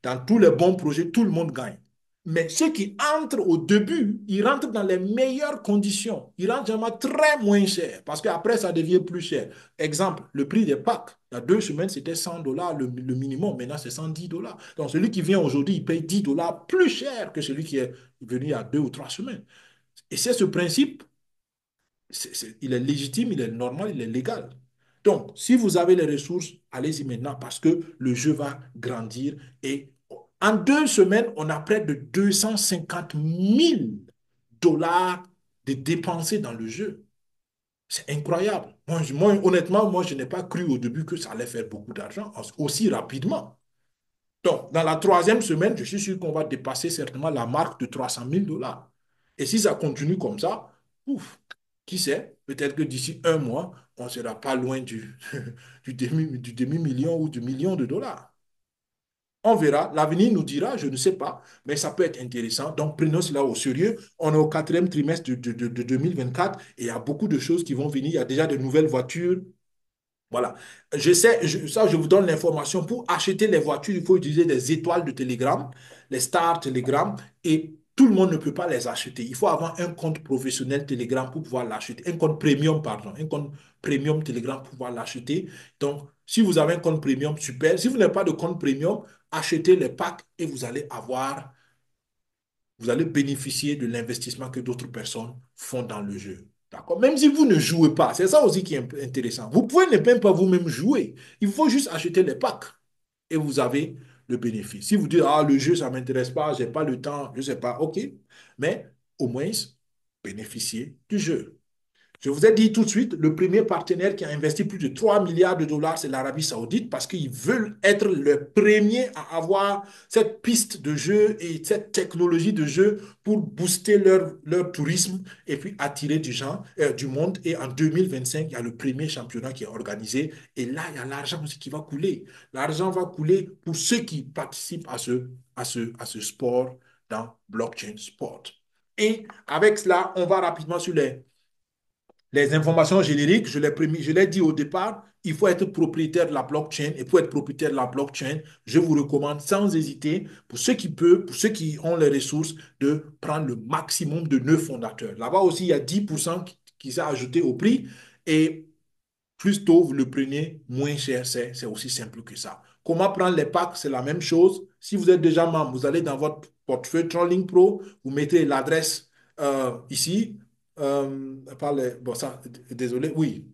Dans tous les bons projets, tout le monde gagne. Mais ceux qui entrent au début, ils rentrent dans les meilleures conditions. Ils rentrent vraiment très moins cher parce qu'après, ça devient plus cher. Exemple, le prix des packs. Il y a 2 semaines, c'était 100 $ le minimum. Maintenant, c'est 110 $. Donc, celui qui vient aujourd'hui, il paye 10 $ plus cher que celui qui est venu il y a 2 ou 3 semaines. Et c'est ce principe il est légitime, il est normal, il est légal. Donc, si vous avez les ressources, allez-y maintenant parce que le jeu va grandir. Et en 2 semaines, on a près de 250 000 $ de dépensés dans le jeu. C'est incroyable. Honnêtement, moi, je n'ai pas cru au début que ça allait faire beaucoup d'argent aussi rapidement. Donc, dans la troisième semaine, je suis sûr qu'on va dépasser certainement la marque de 300 000 $. Et si ça continue comme ça, ouf, qui sait, peut-être que d'ici un mois, on ne sera pas loin du demi-million ou du million de dollars. On verra, l'avenir nous dira, je ne sais pas, mais ça peut être intéressant. Donc, prenons cela au sérieux. On est au quatrième trimestre de 2024 et il y a beaucoup de choses qui vont venir. Il y a déjà de nouvelles voitures. Voilà. Je sais, ça, je vous donne l'information. Pour acheter les voitures, il faut utiliser des étoiles de Telegram, les stars Telegram, et tout le monde ne peut pas les acheter. Il faut avoir un compte professionnel Telegram pour pouvoir l'acheter. Un compte premium, pardon. Un compte premium Telegram pour pouvoir l'acheter. Donc, si vous avez un compte premium, super. Si vous n'avez pas de compte premium, achetez les packs et vous allez bénéficier de l'investissement que d'autres personnes font dans le jeu. D'accord? Même si vous ne jouez pas, c'est ça aussi qui est intéressant. Vous pouvez ne même pas vous-même jouer. Il faut juste acheter les packs et vous avez le bénéfice. Si vous dites, ah, le jeu, ça ne m'intéresse pas, je n'ai pas le temps, je ne sais pas, OK. Mais au moins, bénéficiez du jeu. Je vous ai dit tout de suite, le premier partenaire qui a investi plus de 3 milliards de dollars, c'est l'Arabie Saoudite, parce qu'ils veulent être le premier à avoir cette piste de jeu et cette technologie de jeu pour booster leur tourisme et puis attirer du monde. Et en 2025, il y a le premier championnat qui est organisé. Et là, il y a l'argent aussi qui va couler. L'argent va couler pour ceux qui participent à ce sport dans blockchain sport. Et avec cela, on va rapidement sur les informations génériques. Je l'ai dit au départ, il faut être propriétaire de la blockchain. Et pour être propriétaire de la blockchain, je vous recommande sans hésiter, pour ceux qui peuvent, pour ceux qui ont les ressources, de prendre le maximum de nœuds fondateurs. Là-bas aussi, il y a 10% qui s'est ajouté au prix. Et plus tôt vous le prenez, moins cher c'est aussi simple que ça. Comment prendre les packs? C'est la même chose. Si vous êtes déjà membre, vous allez dans votre portefeuille Tronlink Pro, vous mettez l'adresse ici. Bon, ça, désolé, oui,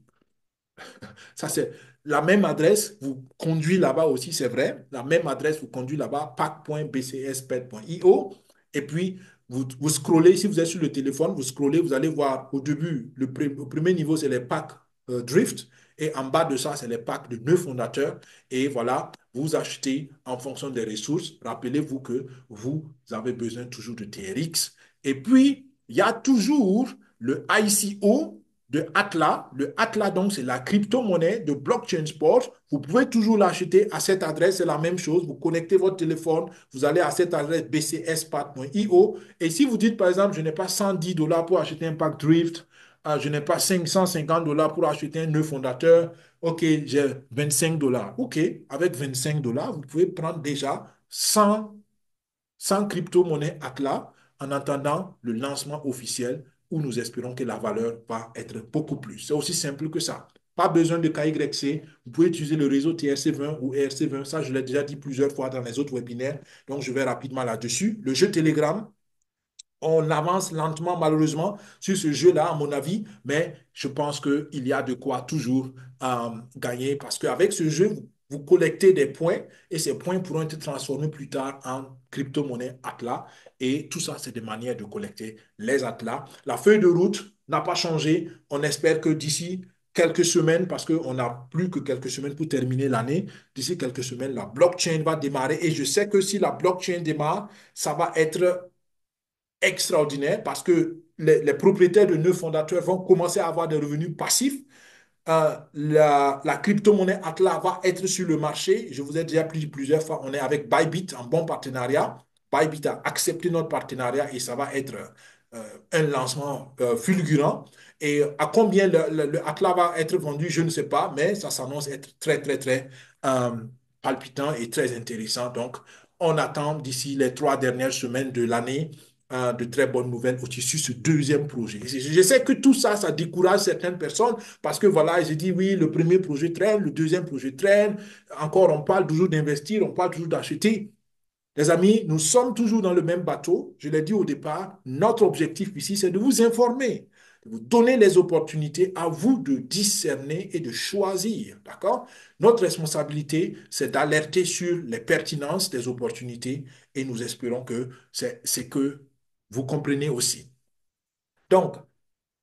ça, c'est la même adresse vous conduit là-bas aussi, c'est vrai. La même adresse vous conduit là-bas, pack.bcsped.io. Et puis, vous scrollez, si vous êtes sur le téléphone, vous scrollez, vous allez voir au début, au premier niveau, c'est les packs Drift. Et en bas de ça, c'est les packs de nœuds fondateurs. Et voilà, vous achetez en fonction des ressources. Rappelez-vous que vous avez besoin toujours de TRX. Et puis, il y a toujours le ICO de Atla. Le Atla, donc, c'est la crypto-monnaie de blockchain sport. Vous pouvez toujours l'acheter à cette adresse. C'est la même chose. Vous connectez votre téléphone. Vous allez à cette adresse bcspat.io. Et si vous dites, par exemple, je n'ai pas 110 dollars pour acheter un pack Drift, je n'ai pas 550 dollars pour acheter un nœud fondateur. OK, j'ai 25 dollars. OK, avec 25 dollars, vous pouvez prendre déjà 100 crypto-monnaies Atlas en attendant le lancement officiel où nous espérons que la valeur va être beaucoup plus. C'est aussi simple que ça. Pas besoin de KYC. Vous pouvez utiliser le réseau TRC20 ou ERC20. Ça, je l'ai déjà dit plusieurs fois dans les autres webinaires. Donc, je vais rapidement là-dessus. Le jeu Telegram, on avance lentement, malheureusement, sur ce jeu-là, à mon avis, mais je pense qu'il y a de quoi toujours gagner parce qu'avec ce jeu, vous collectez des points et ces points pourront être transformés plus tard en crypto-monnaie Atlas. Et tout ça, c'est des manières de collecter les Atlas. La feuille de route n'a pas changé. On espère que d'ici quelques semaines, parce qu'on n'a plus que quelques semaines pour terminer l'année, d'ici quelques semaines, la blockchain va démarrer. Et je sais que si la blockchain démarre, ça va être extraordinaire parce que les propriétaires de nœuds fondateurs vont commencer à avoir des revenus passifs. La crypto-monnaie Atlas va être sur le marché. Je vous ai déjà dit plusieurs fois, on est avec Bybit en bon partenariat. Bybit a accepté notre partenariat et ça va être un lancement fulgurant. Et à combien le Atlas va être vendu, je ne sais pas, mais ça s'annonce être très, très, très euh, palpitant et très intéressant. Donc, on attend d'ici les 3 dernières semaines de l'année de très bonnes nouvelles aussi sur ce deuxième projet. Je sais que tout ça, ça décourage certaines personnes parce que voilà, j'ai dit oui, le premier projet traîne, le deuxième projet traîne. Encore, on parle toujours d'investir, on parle toujours d'acheter. Les amis, nous sommes toujours dans le même bateau. Je l'ai dit au départ, notre objectif ici, c'est de vous informer, de vous donner les opportunités, à vous de discerner et de choisir. D'accord? Notre responsabilité, c'est d'alerter sur les pertinences des opportunités et nous espérons que c'est que vous comprenez aussi. Donc,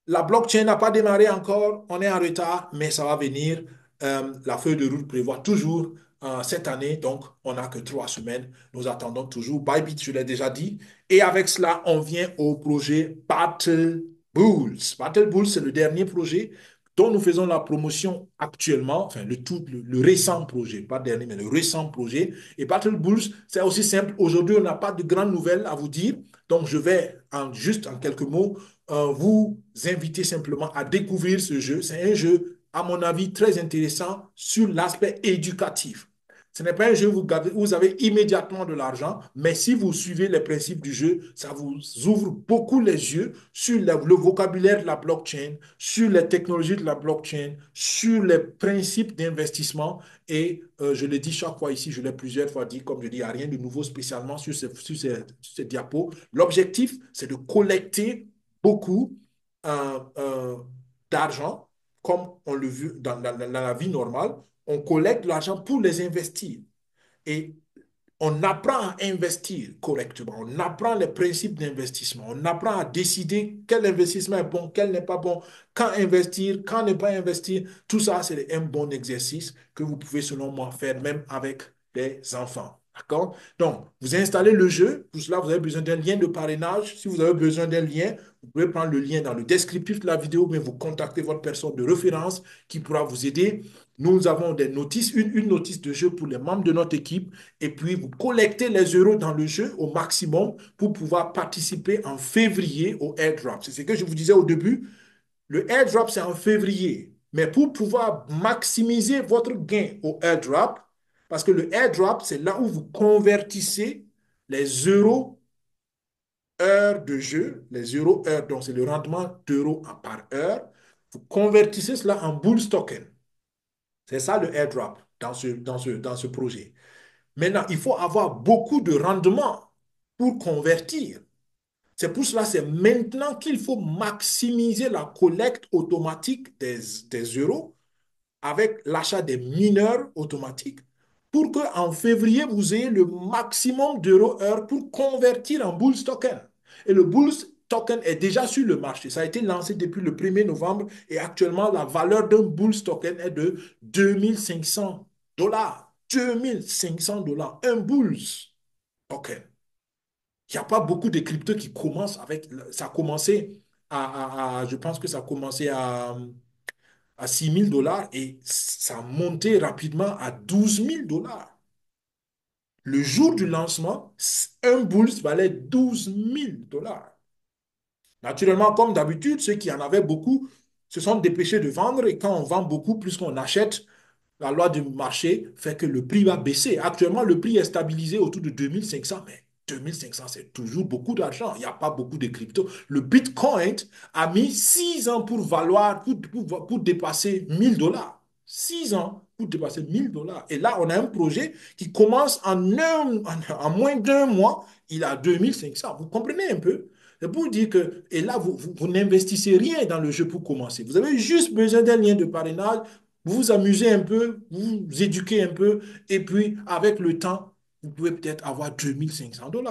la blockchain n'a pas démarré encore, on est en retard, mais ça va venir. La feuille de route prévoit toujours cette année, donc on n'a que 3 semaines. Nous attendons toujours. Bybit, je l'ai déjà dit. Et avec cela, on vient au projet Battle Bulls. Battle Bulls, c'est le dernier projet dont nous faisons la promotion actuellement, enfin le récent projet, pas le dernier, mais le récent projet. Et Battle Bulls, c'est aussi simple. Aujourd'hui, on n'a pas de grandes nouvelles à vous dire, donc je vais juste en quelques mots vous inviter simplement à découvrir ce jeu. C'est un jeu, à mon avis, très intéressant sur l'aspect éducatif. Ce n'est pas un jeu où vous avez immédiatement de l'argent, mais si vous suivez les principes du jeu, ça vous ouvre beaucoup les yeux sur le vocabulaire de la blockchain, sur les technologies de la blockchain, sur les principes d'investissement. Et je le dis chaque fois ici, je l'ai plusieurs fois dit, comme je dis, il n'y a rien de nouveau spécialement sur ces diapos. L'objectif, c'est de collecter beaucoup euh, d'argent, comme on le veut dans la vie normale. On collecte l'argent pour les investir. Et On apprend à investir correctement, on apprend les principes d'investissement, on apprend à décider quel investissement est bon, quel n'est pas bon, quand investir, quand ne pas investir. Tout ça, c'est un bon exercice que vous pouvez, selon moi, faire même avec des enfants. D'accord? Donc, vous installez le jeu. Pour cela, vous avez besoin d'un lien de parrainage. Si vous avez besoin d'un lien, vous pouvez prendre le lien dans le descriptif de la vidéo, mais vous contactez votre personne de référence qui pourra vous aider. Nous avons des notices, une notice de jeu pour les membres de notre équipe et puis vous collectez les euros dans le jeu au maximum pour pouvoir participer en février au airdrop. C'est ce que je vous disais au début. Le airdrop, c'est en février. Mais pour pouvoir maximiser votre gain au airdrop, parce que le airdrop, c'est là où vous convertissez les euros heures de jeu, les euros heures, donc c'est le rendement d'euros par heure. Vous convertissez cela en Bulls token. C'est ça le airdrop dans ce projet. Maintenant, il faut avoir beaucoup de rendement pour convertir. C'est pour cela, c'est maintenant qu'il faut maximiser la collecte automatique des euros avec l'achat des mineurs automatiques pour qu'en février, vous ayez le maximum d'euros heure pour convertir en Bulls token. Et le Bulls token est déjà sur le marché. Ça a été lancé depuis le 1er novembre et actuellement, la valeur d'un Bulls token est de 2500 $. 2500 $. Un Bulls token. Il n'y a pas beaucoup de cryptos qui commencent avec. Ça a commencé je pense que ça a commencé à 6 000 $ et ça a monté rapidement à 12 000 $. Le jour du lancement, un Bulls valait 12 000 $. Naturellement, comme d'habitude, ceux qui en avaient beaucoup se sont dépêchés de vendre et quand on vend beaucoup, plus qu'on achète, la loi du marché fait que le prix va baisser. Actuellement, le prix est stabilisé autour de 2500, mais 2500, c'est toujours beaucoup d'argent. Il n'y a pas beaucoup de crypto. Le Bitcoin a mis 6 ans pour valoir, pour dépasser 1000 $. 6 ans pour dépasser 1000 $. Et là, on a un projet qui commence en moins d'un mois, il a 2500. Vous comprenez un peu? C'est pour dire que, et là, vous n'investissez rien dans le jeu pour commencer. Vous avez juste besoin d'un lien de parrainage, vous vous amusez un peu, vous vous éduquez un peu, et puis avec le temps, vous pouvez peut-être avoir 2500 $.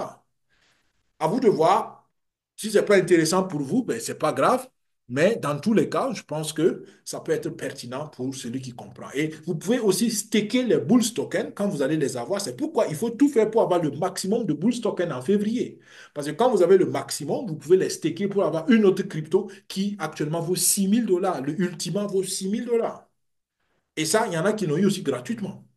À vous de voir. Si ce n'est pas intéressant pour vous, ben, ce n'est pas grave. Mais dans tous les cas, je pense que ça peut être pertinent pour celui qui comprend. Et vous pouvez aussi staker les Bulls tokens quand vous allez les avoir. C'est pourquoi il faut tout faire pour avoir le maximum de Bulls tokens en février. Parce que quand vous avez le maximum, vous pouvez les staker pour avoir une autre crypto qui actuellement vaut 6 000 $. Le Ultima vaut 6 000 $. Et ça, il y en a qui l'ont eu aussi gratuitement.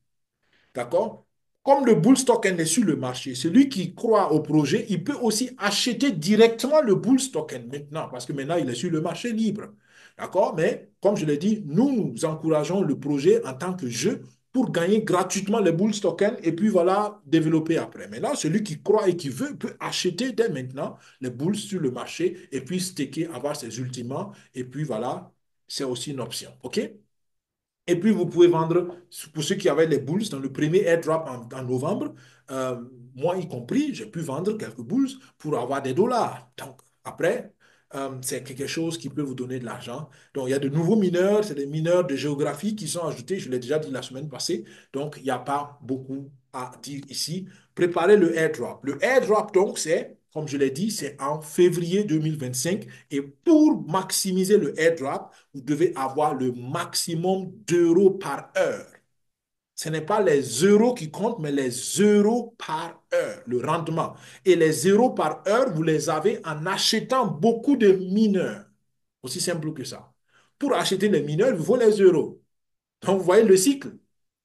D'accord? Comme le Bulls token est sur le marché, celui qui croit au projet, il peut aussi acheter directement le Bulls token maintenant, parce que maintenant, il est sur le marché libre. D'accord? Mais comme je l'ai dit, nous encourageons le projet en tant que jeu pour gagner gratuitement les Bulls tokens et puis voilà, développer après. Maintenant, celui qui croit et qui veut peut acheter dès maintenant les Bulls sur le marché et puis staker, avoir ses ultimats et puis voilà, c'est aussi une option. OK? Et puis, vous pouvez vendre, pour ceux qui avaient les bulls, dans le premier airdrop en novembre, euh, moi y compris, j'ai pu vendre quelques bulls pour avoir des dollars. Donc, après, c'est quelque chose qui peut vous donner de l'argent. Donc, il y a de nouveaux mineurs, c'est des mineurs de géographie qui sont ajoutés, je l'ai déjà dit la semaine passée. Donc, il n'y a pas beaucoup à dire ici. Préparez le airdrop. Le airdrop, donc, c'est, comme je l'ai dit, c'est en février 2025. Et pour maximiser le airdrop, vous devez avoir le maximum d'euros par heure. Ce n'est pas les euros qui comptent, mais les euros par heure, le rendement. Et les euros par heure, vous les avez en achetant beaucoup de mineurs. Aussi simple que ça. Pour acheter les mineurs, il vous faut les euros. Donc, vous voyez le cycle.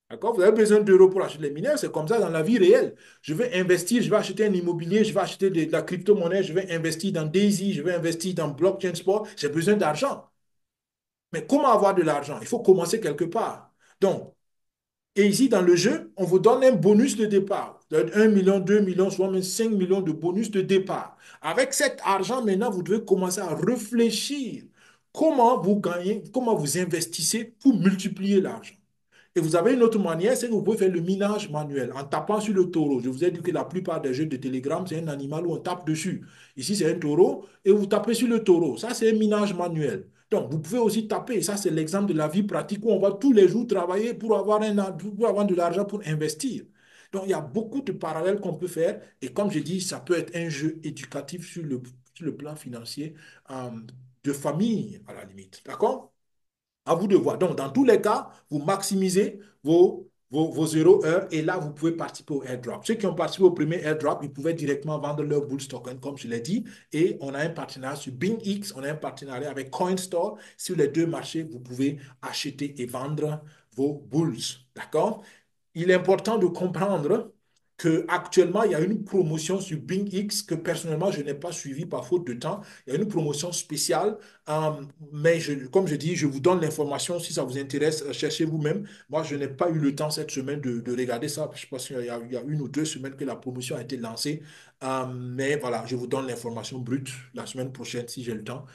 D'accord? Vous avez besoin d'euros pour acheter les mineurs. C'est comme ça dans la vie réelle. Je vais investir, je vais acheter un immobilier, je vais acheter de la crypto-monnaie, je vais investir dans Daisy, je vais investir dans Blockchain Sport. J'ai besoin d'argent. Mais comment avoir de l'argent? Il faut commencer quelque part. Donc, et ici, dans le jeu, on vous donne un bonus de départ. 1 million, 2 millions, soit même 5 millions de bonus de départ. Avec cet argent, maintenant, vous devez commencer à réfléchir comment vous gagnez, comment vous investissez pour multiplier l'argent. Et vous avez une autre manière, c'est que vous pouvez faire le minage manuel en tapant sur le taureau. Je vous ai dit que la plupart des jeux de Telegram, c'est un animal où on tape dessus. Ici, c'est un taureau et vous tapez sur le taureau. Ça, c'est un minage manuel. Donc, vous pouvez aussi taper. Ça, c'est l'exemple de la vie pratique où on va tous les jours travailler pour avoir de l'argent pour investir. Donc, il y a beaucoup de parallèles qu'on peut faire. Et comme je dis, ça peut être un jeu éducatif sur le plan financier euh, de famille, à la limite. D'accord? À vous de voir. Donc, dans tous les cas, vous maximisez vos 0 heures et là, vous pouvez participer au airdrop. Ceux qui ont participé au premier airdrop, ils pouvaient directement vendre leur Bulls token, comme je l'ai dit. Et on a un partenariat sur BingX, on a un partenariat avec CoinStore. Sur les deux marchés, vous pouvez acheter et vendre vos Bulls. D'accord? Il est important de comprendre qu'actuellement, il y a une promotion sur BingX que personnellement, je n'ai pas suivi par faute de temps. Il y a une promotion spéciale, euh, mais comme je dis, je vous donne l'information si ça vous intéresse, cherchez vous-même. Moi, je n'ai pas eu le temps cette semaine de regarder ça. Je pense qu'il y a une ou deux semaines que la promotion a été lancée. Mais voilà, je vous donne l'information brute la semaine prochaine si j'ai le temps.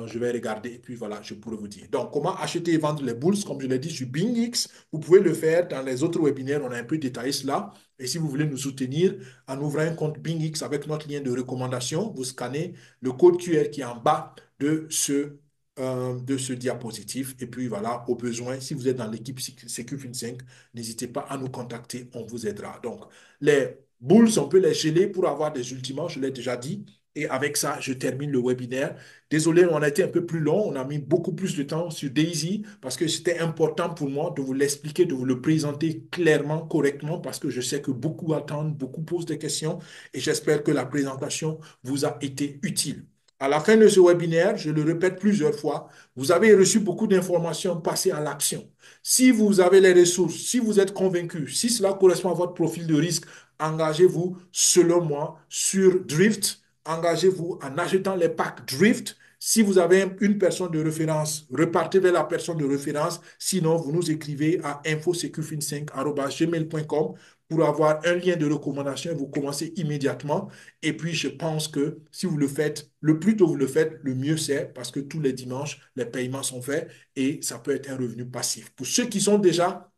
Je vais regarder et puis voilà, je pourrai vous dire. Donc, comment acheter et vendre les bulls, comme je l'ai dit sur BingX, vous pouvez le faire dans les autres webinaires, on a un peu détaillé cela. Et si vous voulez nous soutenir en ouvrant un compte BingX avec notre lien de recommandation, vous scannez le code QR qui est en bas de ce diapositive. Et puis voilà, au besoin, si vous êtes dans l'équipe SecuFin5, n'hésitez pas à nous contacter, on vous aidera. Donc, les bulls, on peut les geler pour avoir des ultimats, je l'ai déjà dit. Et avec ça, je termine le webinaire. Désolé, on a été un peu plus long. On a mis beaucoup plus de temps sur Daisy parce que c'était important pour moi de vous l'expliquer, de vous le présenter clairement, correctement, parce que je sais que beaucoup attendent, beaucoup posent des questions et j'espère que la présentation vous a été utile. À la fin de ce webinaire, je le répète plusieurs fois, vous avez reçu beaucoup d'informations, passez à l'action. Si vous avez les ressources, si vous êtes convaincu, si cela correspond à votre profil de risque, engagez-vous, selon moi, sur Drift. Engagez-vous en achetant les packs Drift. Si vous avez une personne de référence, repartez vers la personne de référence. Sinon, vous nous écrivez à infosecufin5@gmail.com pour avoir un lien de recommandation et vous commencez immédiatement. Et puis, je pense que si vous le faites, le plus tôt vous le faites, le mieux c'est parce que tous les dimanches, les paiements sont faits et ça peut être un revenu passif. Pour ceux qui sont déjà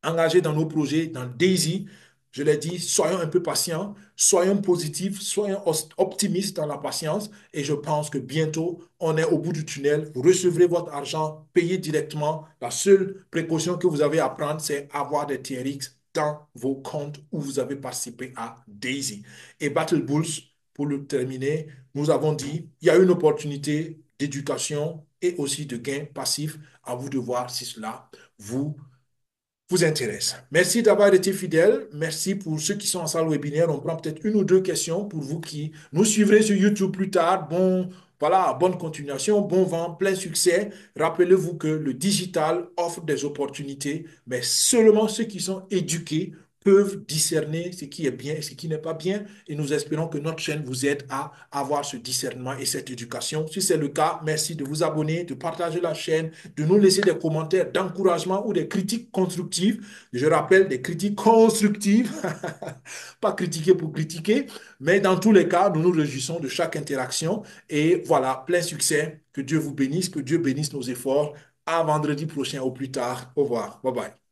engagés dans nos projets, dans Daisy, je l'ai dit, soyons un peu patients, soyons positifs, soyons optimistes dans la patience et je pense que bientôt, on est au bout du tunnel. Vous recevrez votre argent payé directement. La seule précaution que vous avez à prendre, c'est avoir des TRX dans vos comptes où vous avez participé à Daisy. Et Battle Bulls, pour le terminer, nous avons dit, il y a une opportunité d'éducation et aussi de gain passif. À vous de voir si cela vous intéresse. Merci d'avoir été fidèle. Merci pour ceux qui sont en salle webinaire. On prend peut-être une ou deux questions pour vous qui nous suivrez sur YouTube plus tard. Bon, voilà, bonne continuation, bon vent, plein succès. Rappelez-vous que le digital offre des opportunités, mais seulement ceux qui sont éduqués peuvent discerner ce qui est bien et ce qui n'est pas bien. Et nous espérons que notre chaîne vous aide à avoir ce discernement et cette éducation. Si c'est le cas, merci de vous abonner, de partager la chaîne, de nous laisser des commentaires d'encouragement ou des critiques constructives. Je rappelle, des critiques constructives, pas critiquer pour critiquer, mais dans tous les cas, nous nous réjouissons de chaque interaction. Et voilà, plein succès. Que Dieu vous bénisse, que Dieu bénisse nos efforts. À vendredi prochain au plus tard. Au revoir. Bye bye.